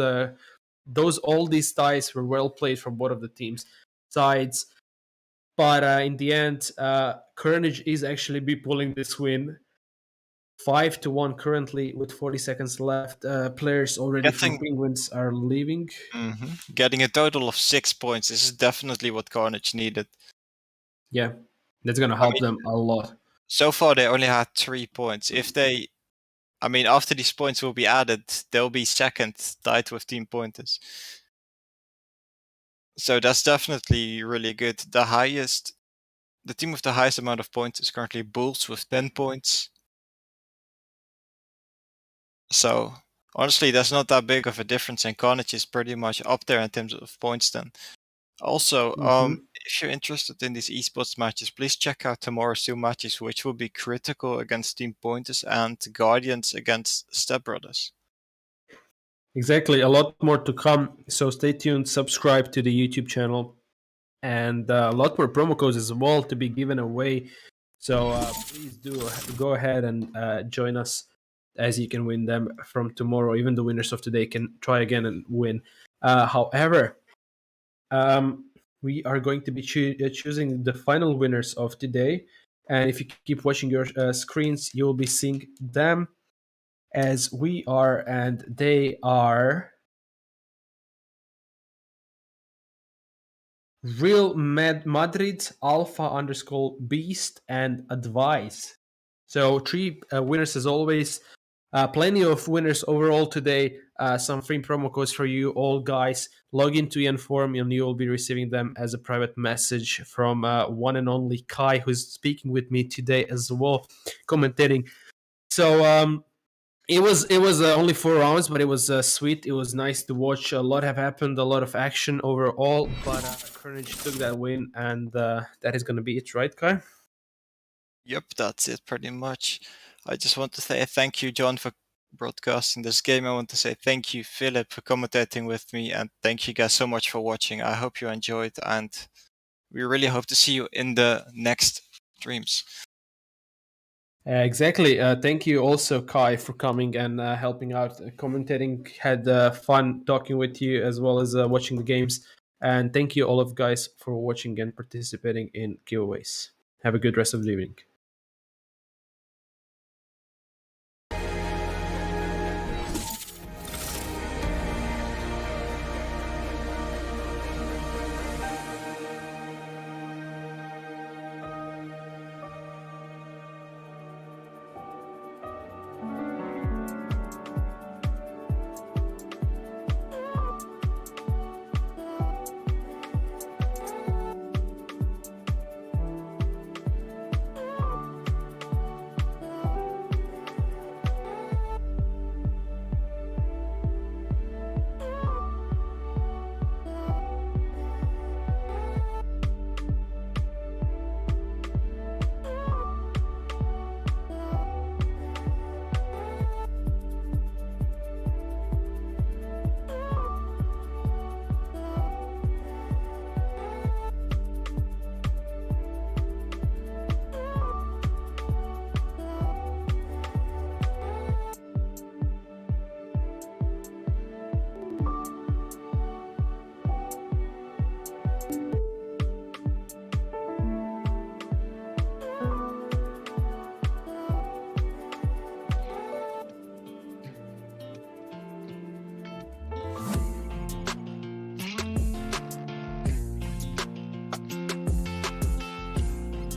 all these ties were well played from both of the teams' sides. But in the end, Carnage is actually be pulling this win. 5-1 currently with 40 seconds left. Players already from Penguins are leaving. Getting a total of 6 points. This is definitely what Carnage needed. Yeah, that's gonna help them a lot. So far, they only had 3 points. If they, after these points will be added, they'll be second, tied with team pointers. So that's definitely really good. The team with the highest amount of points is currently Bulls with 10 points. So honestly, that's not that big of a difference, and Carnage is pretty much up there in terms of points then. Also, if you're interested in these esports matches, please check out tomorrow's 2 matches, which will be Critical against Team Pointers and Guardians against Step Brothers. Exactly, a lot more to come. So stay tuned, subscribe to the YouTube channel, and a lot more promo codes as well to be given away. So please do go ahead and join us, as you can win them from tomorrow. Even the winners of today can try again and win. However, we are going to be choosing the final winners of today. And if you keep watching your screens, you will be seeing them as we are, and they are Real Madrid, Alpha _ Beast, and Advice. So 3 winners as always. Plenty of winners overall today. Some free promo codes for you all, guys. Log into Inform and you will be receiving them as a private message from one and only Kai, who's speaking with me today as well, commentating. So it was only 4 rounds, but it was sweet. It was nice to watch. A lot have happened, a lot of action overall, but Carnage took that win, and that is going to be it, right, Kai? Yep, that's it pretty much. I just want to say thank you, John, for broadcasting this game. I want to say thank you, Philip, for commentating with me, and thank you guys so much for watching. I hope you enjoyed, and we really hope to see you in the next streams. Exactly. Thank you also, Kai, for coming and helping out, commentating. Had fun talking with you as well as watching the games. And thank you all of guys for watching and participating in giveaways. Have a good rest of the evening.